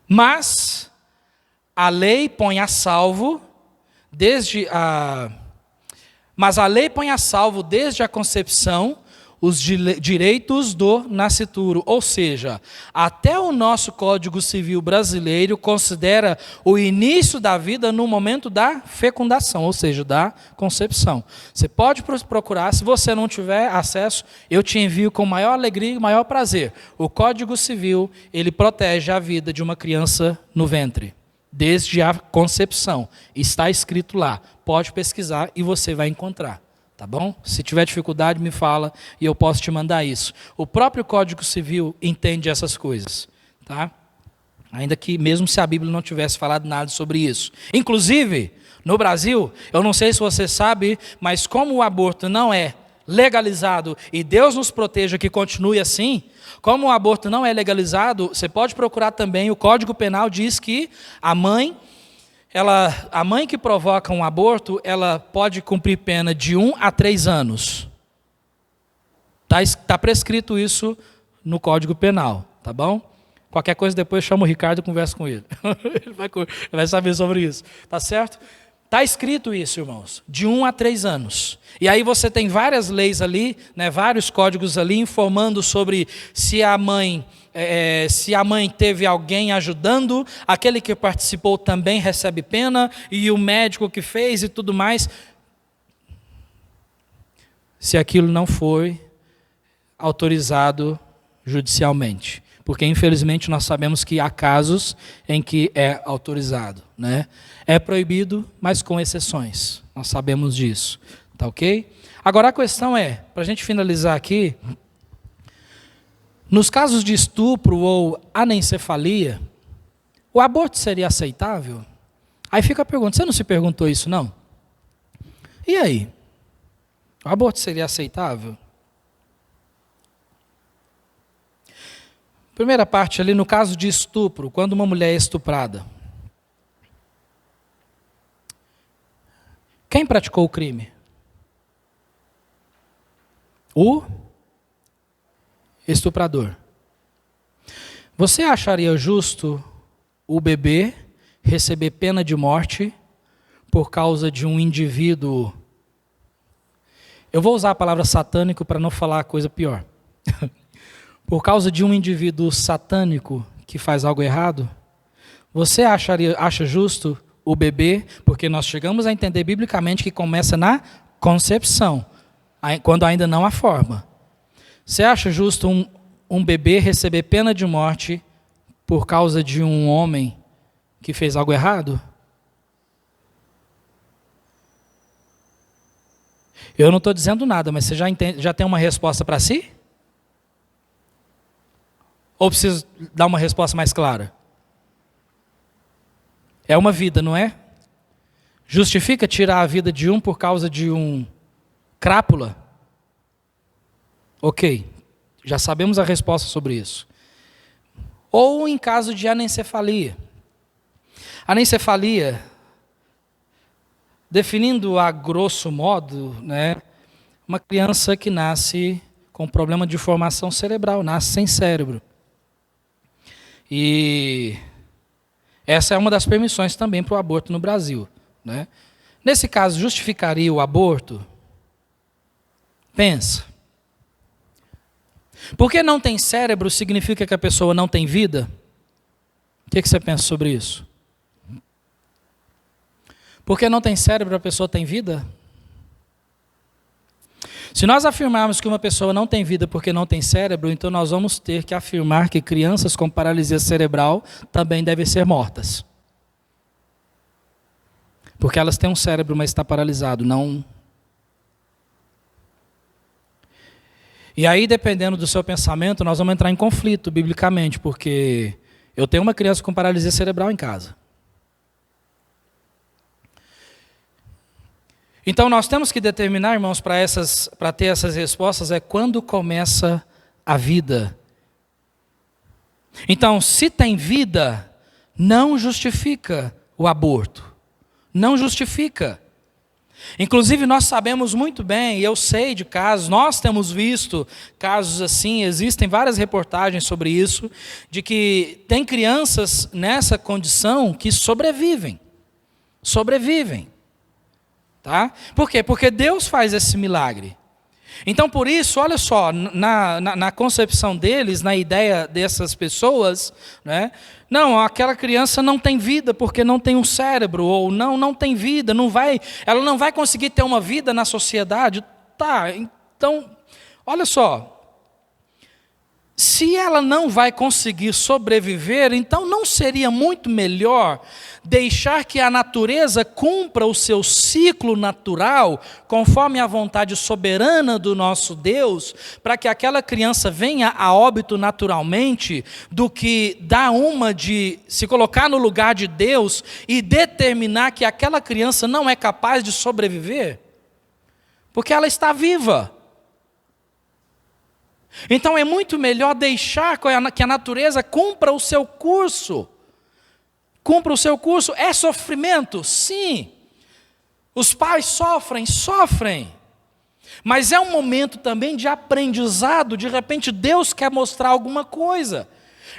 Mas a lei põe a salvo desde a concepção os direitos do nascituro, ou seja, até o nosso Código Civil brasileiro considera o início da vida no momento da fecundação, ou seja, da concepção. Você pode procurar, se você não tiver acesso, eu te envio com maior alegria e maior prazer. O Código Civil, ele protege a vida de uma criança no ventre, desde a concepção. Está escrito lá, pode pesquisar e você vai encontrar. Tá bom? Se tiver dificuldade, me fala e eu posso te mandar isso. O próprio Código Civil entende essas coisas, tá? Ainda que mesmo se a Bíblia não tivesse falado nada sobre isso. Inclusive, no Brasil, eu não sei se você sabe, mas como o aborto não é legalizado, e Deus nos proteja que continue assim, como o aborto não é legalizado, você pode procurar também, o Código Penal diz que a mãe, a mãe que provoca um aborto, ela pode cumprir pena de 1 a 3 anos. Está prescrito isso no Código Penal, tá bom? Qualquer coisa depois chama o Ricardo e conversa com ele. Ele vai saber sobre isso, tá certo? Está escrito isso, irmãos, de 1 a 3 anos. E aí você tem várias leis ali, né, vários códigos ali, informando sobre se a mãe teve alguém ajudando, aquele que participou também recebe pena, e o médico que fez e tudo mais. Se aquilo não foi autorizado judicialmente. Porque, infelizmente, nós sabemos que há casos em que é autorizado, né? É proibido, mas com exceções. Nós sabemos disso, tá ok? Agora, a questão é, para a gente finalizar aqui, nos casos de estupro ou anencefalia, o aborto seria aceitável? Aí fica a pergunta, você não se perguntou isso, não? E aí? O aborto seria aceitável? Primeira parte ali, no caso de estupro, quando uma mulher é estuprada. Quem praticou o crime? O estuprador. Você acharia justo o bebê receber pena de morte por causa de um indivíduo? Eu vou usar a palavra satânico para não falar coisa pior. Por causa de um indivíduo satânico que faz algo errado? Você acha justo o bebê, porque nós chegamos a entender biblicamente que começa na concepção, quando ainda não há forma. Você acha justo um bebê receber pena de morte por causa de um homem que fez algo errado? Eu não estou dizendo nada, mas você já tem uma resposta para si? Ou preciso dar uma resposta mais clara? É uma vida, não é? Justifica tirar a vida de um por causa de um crápula? Ok, já sabemos a resposta sobre isso. Ou em caso de anencefalia. Anencefalia, definindo a grosso modo, né, uma criança que nasce com problema de formação cerebral, nasce sem cérebro. E essa é uma das permissões também para o aborto no Brasil, né? Nesse caso, justificaria o aborto? Pensa. Porque não tem cérebro significa que a pessoa não tem vida? O que você pensa sobre isso? Porque não tem cérebro, a pessoa tem vida? Se nós afirmarmos que uma pessoa não tem vida porque não tem cérebro, então nós vamos ter que afirmar que crianças com paralisia cerebral também devem ser mortas. Porque elas têm um cérebro, mas está paralisado, não. E aí, dependendo do seu pensamento, nós vamos entrar em conflito biblicamente, porque eu tenho uma criança com paralisia cerebral em casa. Então, nós temos que determinar, irmãos, para ter essas respostas, é quando começa a vida. Então, se tem vida, não justifica o aborto. Não justifica. Inclusive, nós sabemos muito bem, e eu sei de casos, nós temos visto casos assim, existem várias reportagens sobre isso, de que tem crianças nessa condição que sobrevivem. Sobrevivem. Tá? Por quê? Porque Deus faz esse milagre. Então, por isso, olha só, na concepção deles, na ideia dessas pessoas, né? Não, aquela criança não tem vida porque não tem um cérebro, ou não tem vida, ela não vai conseguir ter uma vida na sociedade. Tá, então, olha só, se ela não vai conseguir sobreviver, então não seria muito melhor deixar que a natureza cumpra o seu ciclo natural, conforme a vontade soberana do nosso Deus, para que aquela criança venha a óbito naturalmente, do que dar uma de se colocar no lugar de Deus e determinar que aquela criança não é capaz de sobreviver? Porque ela está viva. Então é muito melhor deixar que a natureza cumpra o seu curso. cumpra o seu curso. É sofrimento? Sim. Os pais sofrem. Mas é um momento também de aprendizado. De repente Deus quer mostrar alguma coisa.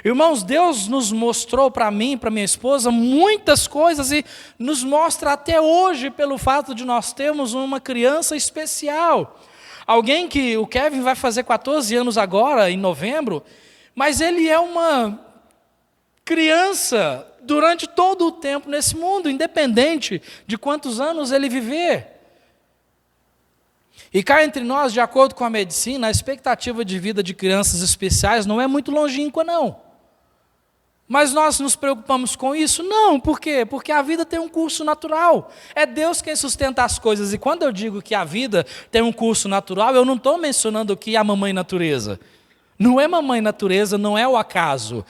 Irmãos, Deus nos mostrou para mim e para minha esposa muitas coisas e nos mostra até hoje pelo fato de nós termos uma criança especial. Alguém que o Kevin vai fazer 14 anos agora, em novembro, mas ele é uma criança durante todo o tempo nesse mundo, independente de quantos anos ele viver. E cá entre nós, de acordo com a medicina, a expectativa de vida de crianças especiais não é muito longínqua, não. Mas nós nos preocupamos com isso? Não, por quê? Porque a vida tem um curso natural. É Deus quem sustenta as coisas. E quando eu digo que a vida tem um curso natural, eu não estou mencionando aqui a mamãe natureza. Não é mamãe natureza, não é o acaso.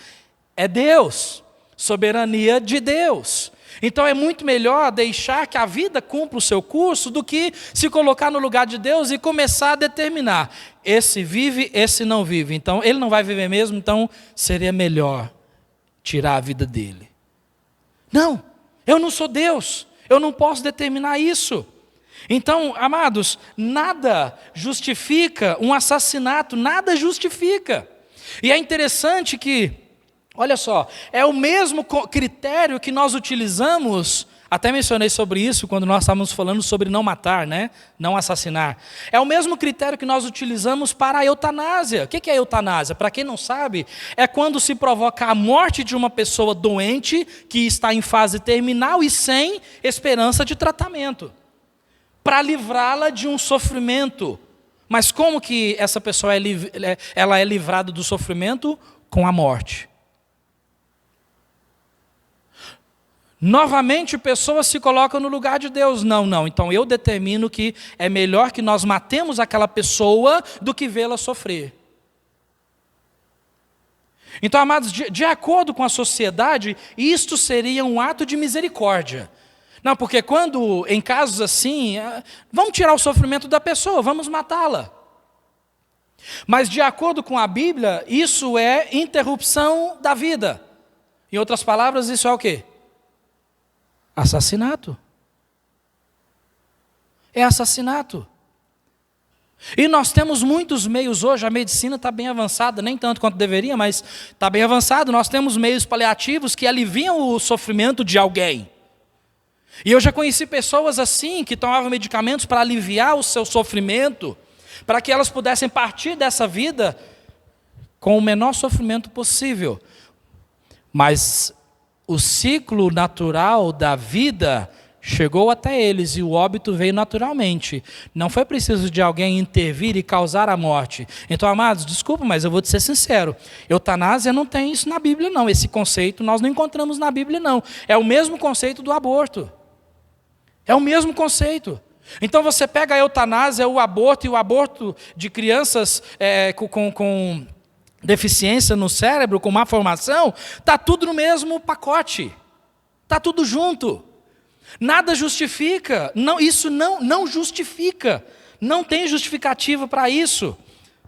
É Deus, soberania de Deus. Então é muito melhor deixar que a vida cumpra o seu curso do que se colocar no lugar de Deus e começar a determinar. Esse vive, esse não vive. Então ele não vai viver mesmo, então seria melhor tirar a vida dele. Não, eu não sou Deus, eu não posso determinar isso. Então, amados, nada justifica um assassinato, nada justifica. E é interessante que, olha só, é o mesmo critério que nós utilizamos, até mencionei sobre isso quando nós estávamos falando sobre não matar, né? Não assassinar. É o mesmo critério que nós utilizamos para a eutanásia. O que é a eutanásia? Para quem não sabe, é quando se provoca a morte de uma pessoa doente que está em fase terminal e sem esperança de tratamento, para livrá-la de um sofrimento. Mas como que essa pessoa ela é livrada do sofrimento? Com a morte. Novamente, pessoas se colocam no lugar de Deus. Não. Então eu determino que é melhor que nós matemos aquela pessoa do que vê-la sofrer. Então, amados, de acordo com a sociedade, isto seria um ato de misericórdia. Não, porque quando, em casos assim, vamos tirar o sofrimento da pessoa, vamos matá-la. Mas de acordo com a Bíblia, isso é interrupção da vida. Em outras palavras, isso é o quê? Assassinato. É assassinato. E nós temos muitos meios hoje, a medicina está bem avançada, nem tanto quanto deveria, mas está bem avançado. Nós temos meios paliativos que aliviam o sofrimento de alguém. E eu já conheci pessoas assim, que tomavam medicamentos para aliviar o seu sofrimento, para que elas pudessem partir dessa vida com o menor sofrimento possível. Mas o ciclo natural da vida chegou até eles e o óbito veio naturalmente. Não foi preciso de alguém intervir e causar a morte. Então, amados, desculpa, mas eu vou te ser sincero. Eutanásia não tem isso na Bíblia, não. Esse conceito nós não encontramos na Bíblia, não. É o mesmo conceito do aborto. É o mesmo conceito. Então você pega a eutanásia, o aborto e o aborto de crianças com deficiência no cérebro, com má formação, está tudo no mesmo pacote. Está tudo junto. Nada justifica. Não, isso não justifica. Não tem justificativa para isso.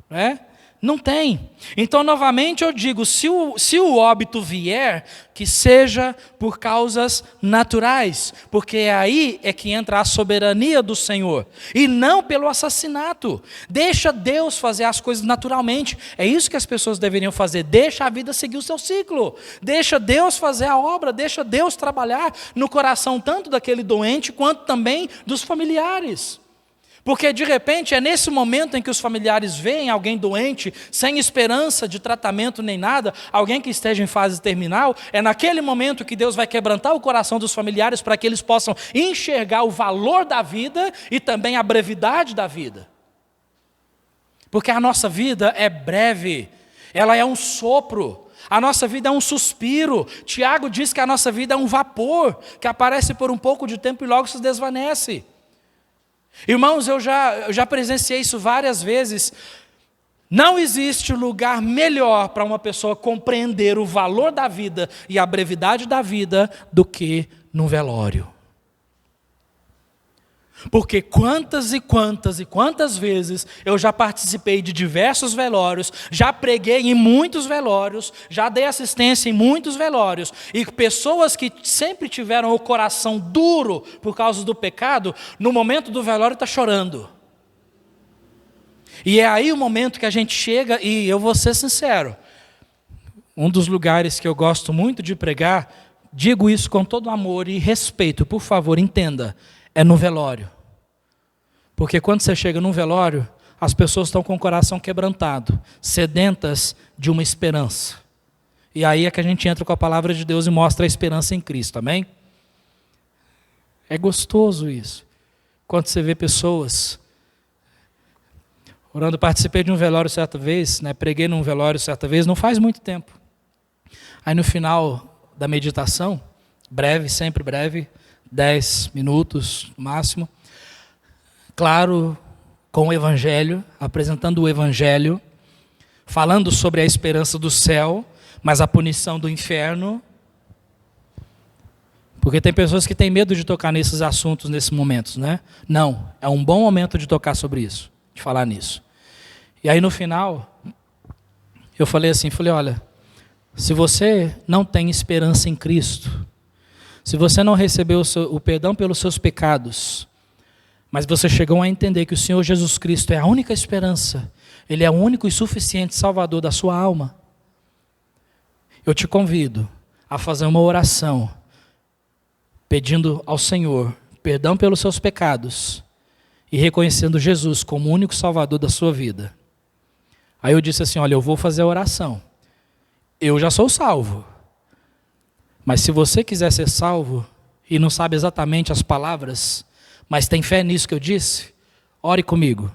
Né? Não tem. Então, novamente, eu digo, se o óbito vier, que seja por causas naturais, porque aí é que entra a soberania do Senhor, e não pelo assassinato. Deixa Deus fazer as coisas naturalmente. É isso que as pessoas deveriam fazer. Deixa a vida seguir o seu ciclo. Deixa Deus fazer a obra, deixa Deus trabalhar no coração tanto daquele doente, quanto também dos familiares. Porque, de repente, é nesse momento em que os familiares veem alguém doente, sem esperança de tratamento nem nada, alguém que esteja em fase terminal, é naquele momento que Deus vai quebrantar o coração dos familiares para que eles possam enxergar o valor da vida e também a brevidade da vida. Porque a nossa vida é breve, ela é um sopro. A nossa vida é um suspiro. Tiago diz que a nossa vida é um vapor, que aparece por um pouco de tempo e logo se desvanece. Irmãos, eu já presenciei isso várias vezes. Não existe lugar melhor para uma pessoa compreender o valor da vida e a brevidade da vida do que no velório. Porque quantas e quantas e quantas vezes eu já participei de diversos velórios, já preguei em muitos velórios, já dei assistência em muitos velórios, e pessoas que sempre tiveram o coração duro por causa do pecado, no momento do velório está chorando. E é aí o momento que a gente chega, e eu vou ser sincero, um dos lugares que eu gosto muito de pregar, digo isso com todo amor e respeito, por favor, entenda, é no velório. Porque quando você chega num velório, as pessoas estão com o coração quebrantado, sedentas de uma esperança. E aí é que a gente entra com a palavra de Deus e mostra a esperança em Cristo, amém? É gostoso isso. Quando você vê pessoas orando, participei de um velório certa vez, preguei num velório certa vez, não faz muito tempo. Aí no final da meditação, breve, sempre breve, 10 minutos no máximo, claro, com o Evangelho, apresentando o Evangelho, falando sobre a esperança do céu, mas a punição do inferno, porque tem pessoas que têm medo de tocar nesses assuntos nesses momentos, né? Não, é um bom momento de tocar sobre isso, de falar nisso. E aí no final, eu falei assim, olha, se você não tem esperança em Cristo, se você não recebeu o perdão pelos seus pecados, mas você chegou a entender que o Senhor Jesus Cristo é a única esperança, Ele é o único e suficiente Salvador da sua alma, eu te convido a fazer uma oração, pedindo ao Senhor perdão pelos seus pecados e reconhecendo Jesus como o único Salvador da sua vida. Aí eu disse assim, olha, eu vou fazer a oração, eu já sou salvo, mas se você quiser ser salvo e não sabe exatamente as palavras, mas tem fé nisso que eu disse, ore comigo.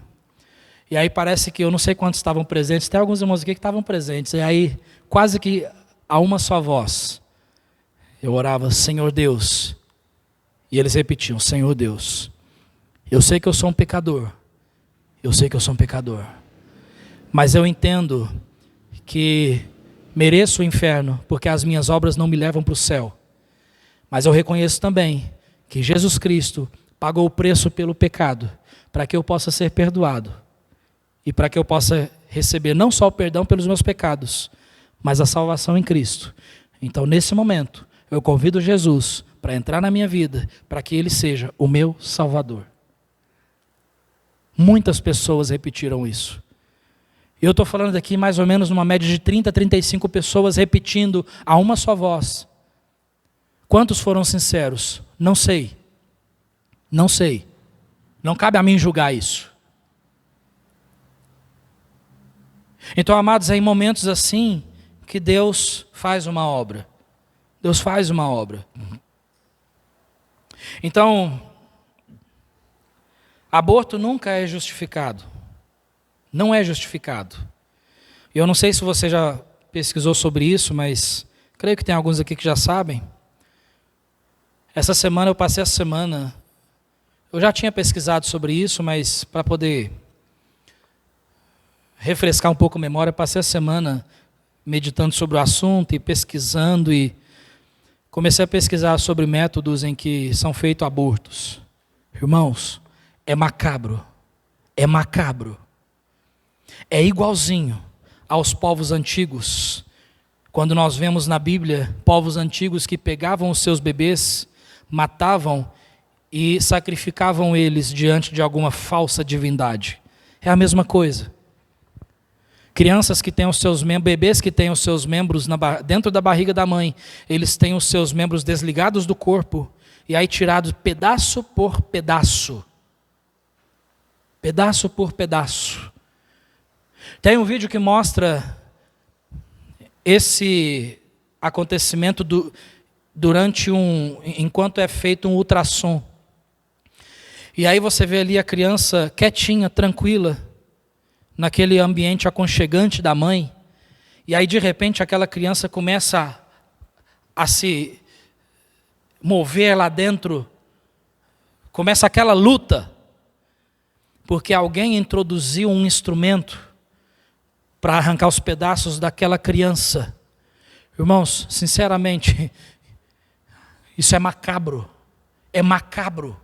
E aí parece que eu não sei quantos estavam presentes, tem alguns irmãos aqui que estavam presentes, e aí quase que a uma só voz, eu orava, Senhor Deus, e eles repetiam, Senhor Deus, eu sei que eu sou um pecador, mas eu entendo que mereço o inferno, porque as minhas obras não me levam para o céu, mas eu reconheço também que Jesus Cristo pagou o preço pelo pecado, para que eu possa ser perdoado, e para que eu possa receber não só o perdão pelos meus pecados, mas a salvação em Cristo. Então nesse momento, eu convido Jesus para entrar na minha vida, para que Ele seja o meu Salvador. Muitas pessoas repetiram isso. Eu estou falando aqui mais ou menos numa média de 30 a 35 pessoas repetindo a uma só voz. Quantos foram sinceros? Não sei. Não sei. Não cabe a mim julgar isso. Então, amados, é em momentos assim que Deus faz uma obra. Deus faz uma obra. Então, aborto nunca é justificado. Não é justificado. Eu não sei se você já pesquisou sobre isso, mas creio que tem alguns aqui que já sabem. Essa semana, eu passei a semana, eu já tinha pesquisado sobre isso, mas para poder refrescar um pouco a memória, eu passei a semana meditando sobre o assunto e pesquisando, e comecei a pesquisar sobre métodos em que são feitos abortos. Irmãos, é macabro. É macabro. É igualzinho aos povos antigos. Quando nós vemos na Bíblia povos antigos que pegavam os seus bebês, matavam e sacrificavam eles diante de alguma falsa divindade. É a mesma coisa. Crianças que têm os seus membros, bebês que têm os seus membros dentro da barriga da mãe, eles têm os seus membros desligados do corpo e aí tirados pedaço por pedaço. Pedaço por pedaço. Tem um vídeo que mostra esse acontecimento enquanto é feito um ultrassom. E aí você vê ali a criança quietinha, tranquila, naquele ambiente aconchegante da mãe, e aí de repente aquela criança começa a se mover lá dentro, começa aquela luta, porque alguém introduziu um instrumento para arrancar os pedaços daquela criança. Irmãos, sinceramente, isso é macabro, é macabro.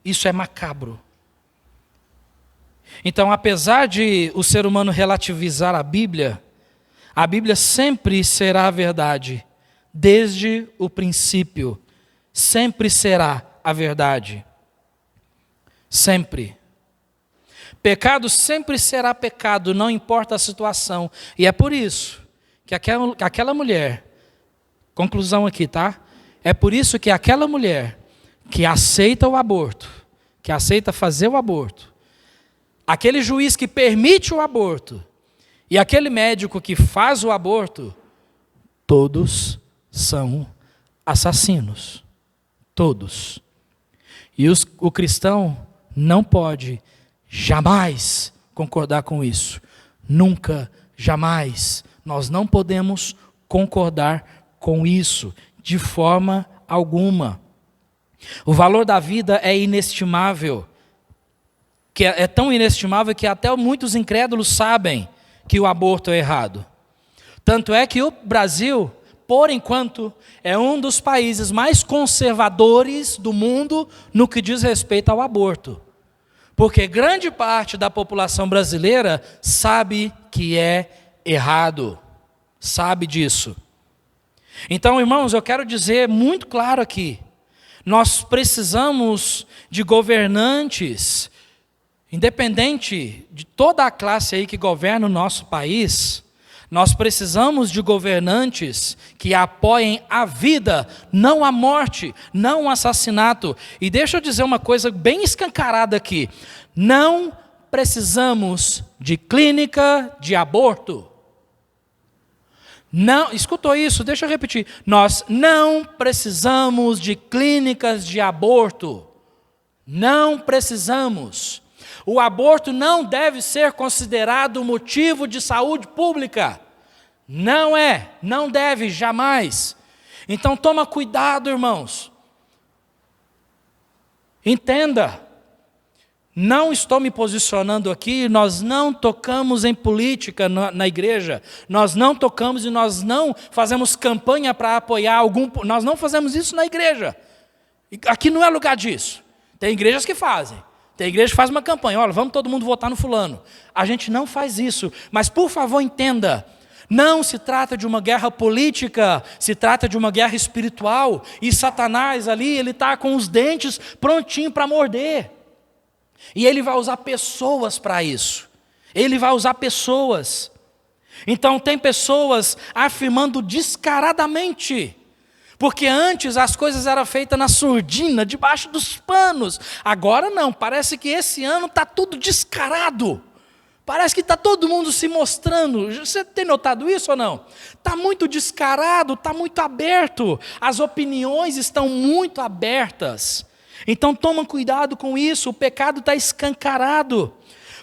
Isso é macabro. Então, apesar de o ser humano relativizar a Bíblia sempre será a verdade, desde o princípio, sempre será a verdade. Sempre. Pecado sempre será pecado, não importa a situação. E é por isso que aquela mulher, conclusão aqui, tá? É por isso que aquela mulher que aceita o aborto, que aceita fazer o aborto, aquele juiz que permite o aborto e aquele médico que faz o aborto, todos são assassinos. Todos. E o cristão não pode jamais concordar com isso. Nunca, jamais. Nós não podemos concordar com isso de forma alguma. O valor da vida é inestimável. Que é tão inestimável que até muitos incrédulos sabem que o aborto é errado. Tanto é que o Brasil, por enquanto, é um dos países mais conservadores do mundo no que diz respeito ao aborto. Porque grande parte da população brasileira sabe que é errado. Sabe disso. Então, irmãos, eu quero dizer muito claro aqui. Nós precisamos de governantes, independente de toda a classe aí que governa o nosso país, nós precisamos de governantes que apoiem a vida, não a morte, não o assassinato. E deixa eu dizer uma coisa bem escancarada aqui. Não precisamos de clínica de aborto. Não, escutou isso? Deixa eu repetir. Nós não precisamos de clínicas de aborto. Não precisamos. O aborto não deve ser considerado motivo de saúde pública. Não é, não deve, jamais. Então toma cuidado, irmãos. Entenda. Não estou me posicionando aqui, nós não tocamos em política na igreja. Nós não tocamos e nós não fazemos campanha para apoiar algum. Nós não fazemos isso na igreja. Aqui não é lugar disso. Tem igrejas que fazem. Tem igreja que faz uma campanha, olha, vamos todo mundo votar no fulano. A gente não faz isso, mas por favor entenda, não se trata de uma guerra política, se trata de uma guerra espiritual, e Satanás ali, ele está com os dentes prontinho para morder. E ele vai usar pessoas para isso, ele vai usar pessoas. Então tem pessoas afirmando descaradamente, porque antes as coisas eram feitas na surdina, debaixo dos panos. Agora não, parece que esse ano está tudo descarado. Parece que está todo mundo se mostrando. Você tem notado isso ou não? Está muito descarado, está muito aberto. As opiniões estão muito abertas. Então toma cuidado com isso, o pecado está escancarado.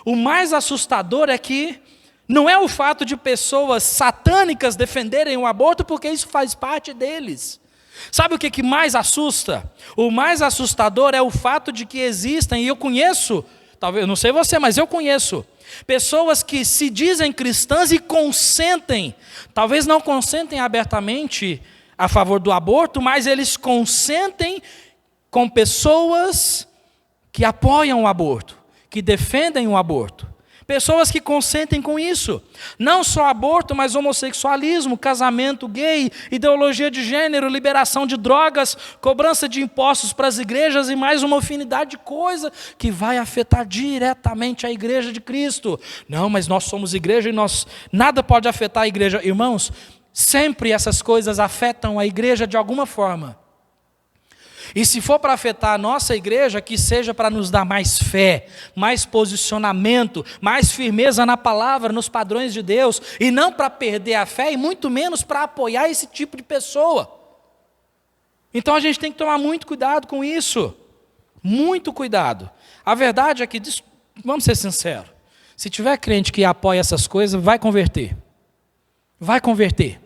O mais assustador é que não é o fato de pessoas satânicas defenderem o aborto, porque isso faz parte deles. Sabe o que mais assusta? O mais assustador é o fato de que existem, e eu conheço, talvez, não sei você, mas eu conheço, pessoas que se dizem cristãs e consentem, talvez não consentem abertamente a favor do aborto, mas eles consentem com pessoas que apoiam o aborto, que defendem o aborto. Pessoas que consentem com isso. Não só aborto, mas homossexualismo, casamento gay, ideologia de gênero, liberação de drogas, cobrança de impostos para as igrejas e mais uma infinidade de coisa que vai afetar diretamente a igreja de Cristo. Não, mas nós somos igreja e nada pode afetar a igreja. Irmãos, sempre essas coisas afetam a igreja de alguma forma. E se for para afetar a nossa igreja, que seja para nos dar mais fé, mais posicionamento, mais firmeza na palavra, nos padrões de Deus, e não para perder a fé, e muito menos para apoiar esse tipo de pessoa. Então a gente tem que tomar muito cuidado com isso. Muito cuidado. A verdade é que, vamos ser sinceros, se tiver crente que apoia essas coisas, vai converter. Vai converter.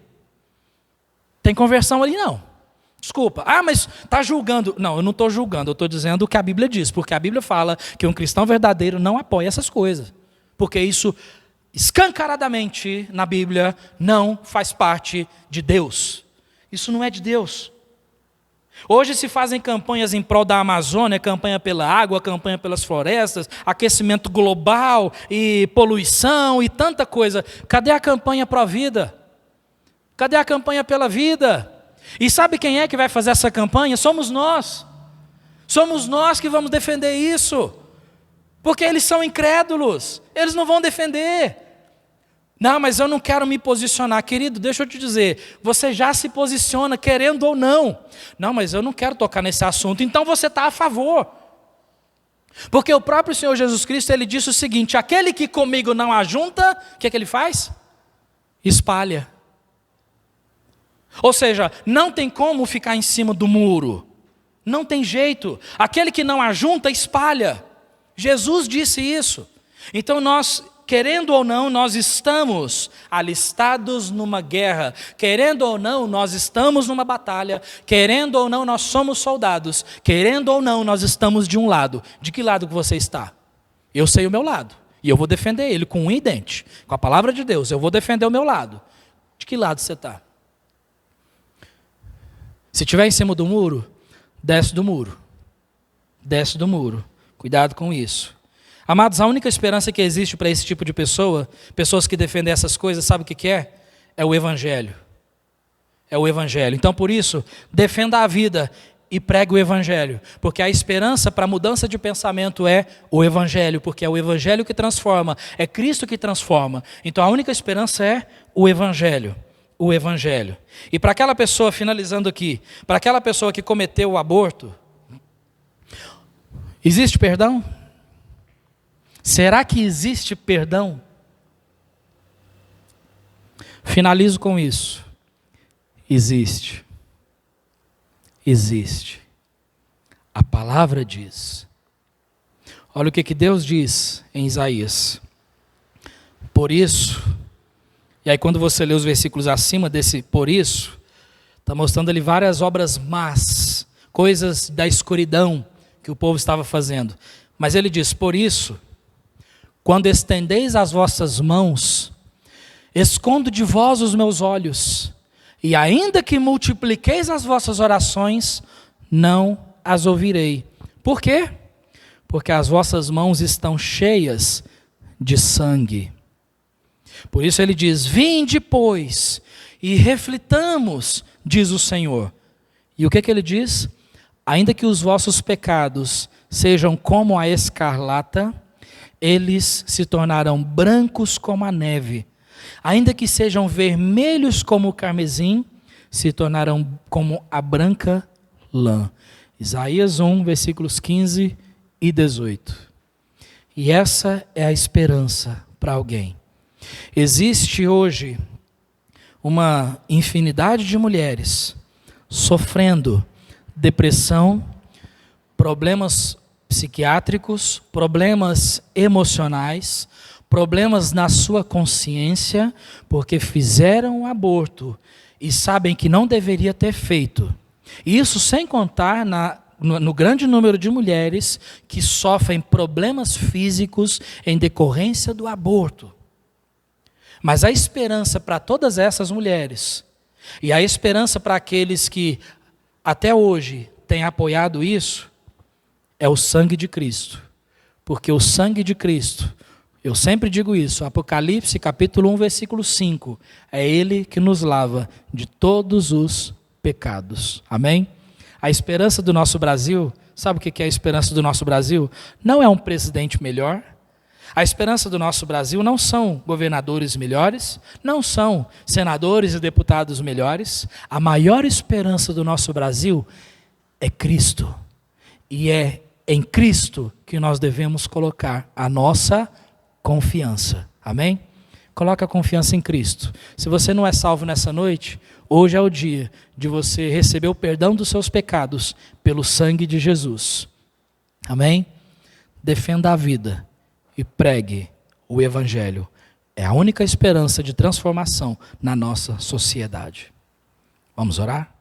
Tem conversão ali não. Desculpa, mas está julgando. Não, eu não estou julgando, eu estou dizendo o que a Bíblia diz, porque a Bíblia fala que um cristão verdadeiro não apoia essas coisas, porque isso, escancaradamente, na Bíblia, não faz parte de Deus. Isso não é de Deus. Hoje se fazem campanhas em prol da Amazônia, campanha pela água, campanha pelas florestas, aquecimento global e poluição e tanta coisa. Cadê a campanha pró-vida? Cadê a campanha pela vida? E sabe quem é que vai fazer essa campanha? Somos nós. Somos nós que vamos defender isso. Porque eles são incrédulos, eles não vão defender. Não, mas eu não quero me posicionar. Querido, deixa eu te dizer, você já se posiciona, querendo ou não. Não, mas eu não quero tocar nesse assunto. Então você está a favor. Porque o próprio Senhor Jesus Cristo, Ele disse o seguinte: aquele que comigo não ajunta, o que é que Ele faz? Espalha. Ou seja, não tem como ficar em cima do muro. Não tem jeito. Aquele que não ajunta, espalha. Jesus disse isso. Então nós, querendo ou não, nós estamos alistados numa guerra. Querendo ou não, nós estamos numa batalha. Querendo ou não, nós somos soldados. Querendo ou não, nós estamos de um lado. De que lado que você está? Eu sei o meu lado. E eu vou defender ele com unha e dente. Com a palavra de Deus, eu vou defender o meu lado. De que lado você está? Se estiver em cima do muro, desce do muro. Desce do muro. Cuidado com isso. Amados, a única esperança que existe para esse tipo de pessoa, pessoas que defendem essas coisas, sabe o que é? É o Evangelho. É o Evangelho. Então, por isso, defenda a vida e pregue o Evangelho. Porque a esperança para a mudança de pensamento é o Evangelho. Porque é o Evangelho que transforma. É Cristo que transforma. Então, a única esperança é o Evangelho. O Evangelho. E para aquela pessoa, finalizando aqui, para aquela pessoa que cometeu o aborto, existe perdão? Será que existe perdão? Finalizo com isso. Existe. Existe. A palavra diz. Olha o que Deus diz em Isaías. Por isso, e aí quando você lê os versículos acima desse por isso, está mostrando ali várias obras más, coisas da escuridão que o povo estava fazendo. Mas ele diz, por isso, quando estendeis as vossas mãos, escondo de vós os meus olhos, e ainda que multipliqueis as vossas orações, não as ouvirei. Por quê? Porque as vossas mãos estão cheias de sangue. Por isso ele diz, vinde, pois, e reflitamos, diz o Senhor. E o que ele diz? Ainda que os vossos pecados sejam como a escarlata, eles se tornarão brancos como a neve. Ainda que sejam vermelhos como o carmesim, se tornarão como a branca lã. Isaías 1, versículos 15 e 18. E essa é a esperança para alguém. Existe hoje uma infinidade de mulheres sofrendo depressão, problemas psiquiátricos, problemas emocionais, problemas na sua consciência, porque fizeram um aborto e sabem que não deveria ter feito. Isso sem contar no grande número de mulheres que sofrem problemas físicos em decorrência do aborto. Mas a esperança para todas essas mulheres, e a esperança para aqueles que até hoje têm apoiado isso, é o sangue de Cristo. Porque o sangue de Cristo, eu sempre digo isso, Apocalipse capítulo 1, versículo 5, é Ele que nos lava de todos os pecados. Amém? A esperança do nosso Brasil, sabe o que é a esperança do nosso Brasil? Não é um presidente melhor. A esperança do nosso Brasil não são governadores melhores, não são senadores e deputados melhores. A maior esperança do nosso Brasil é Cristo. E é em Cristo que nós devemos colocar a nossa confiança. Amém? Coloca a confiança em Cristo. Se você não é salvo nessa noite, hoje é o dia de você receber o perdão dos seus pecados pelo sangue de Jesus. Amém? Defenda a vida e pregue o Evangelho. É a única esperança de transformação na nossa sociedade. Vamos orar?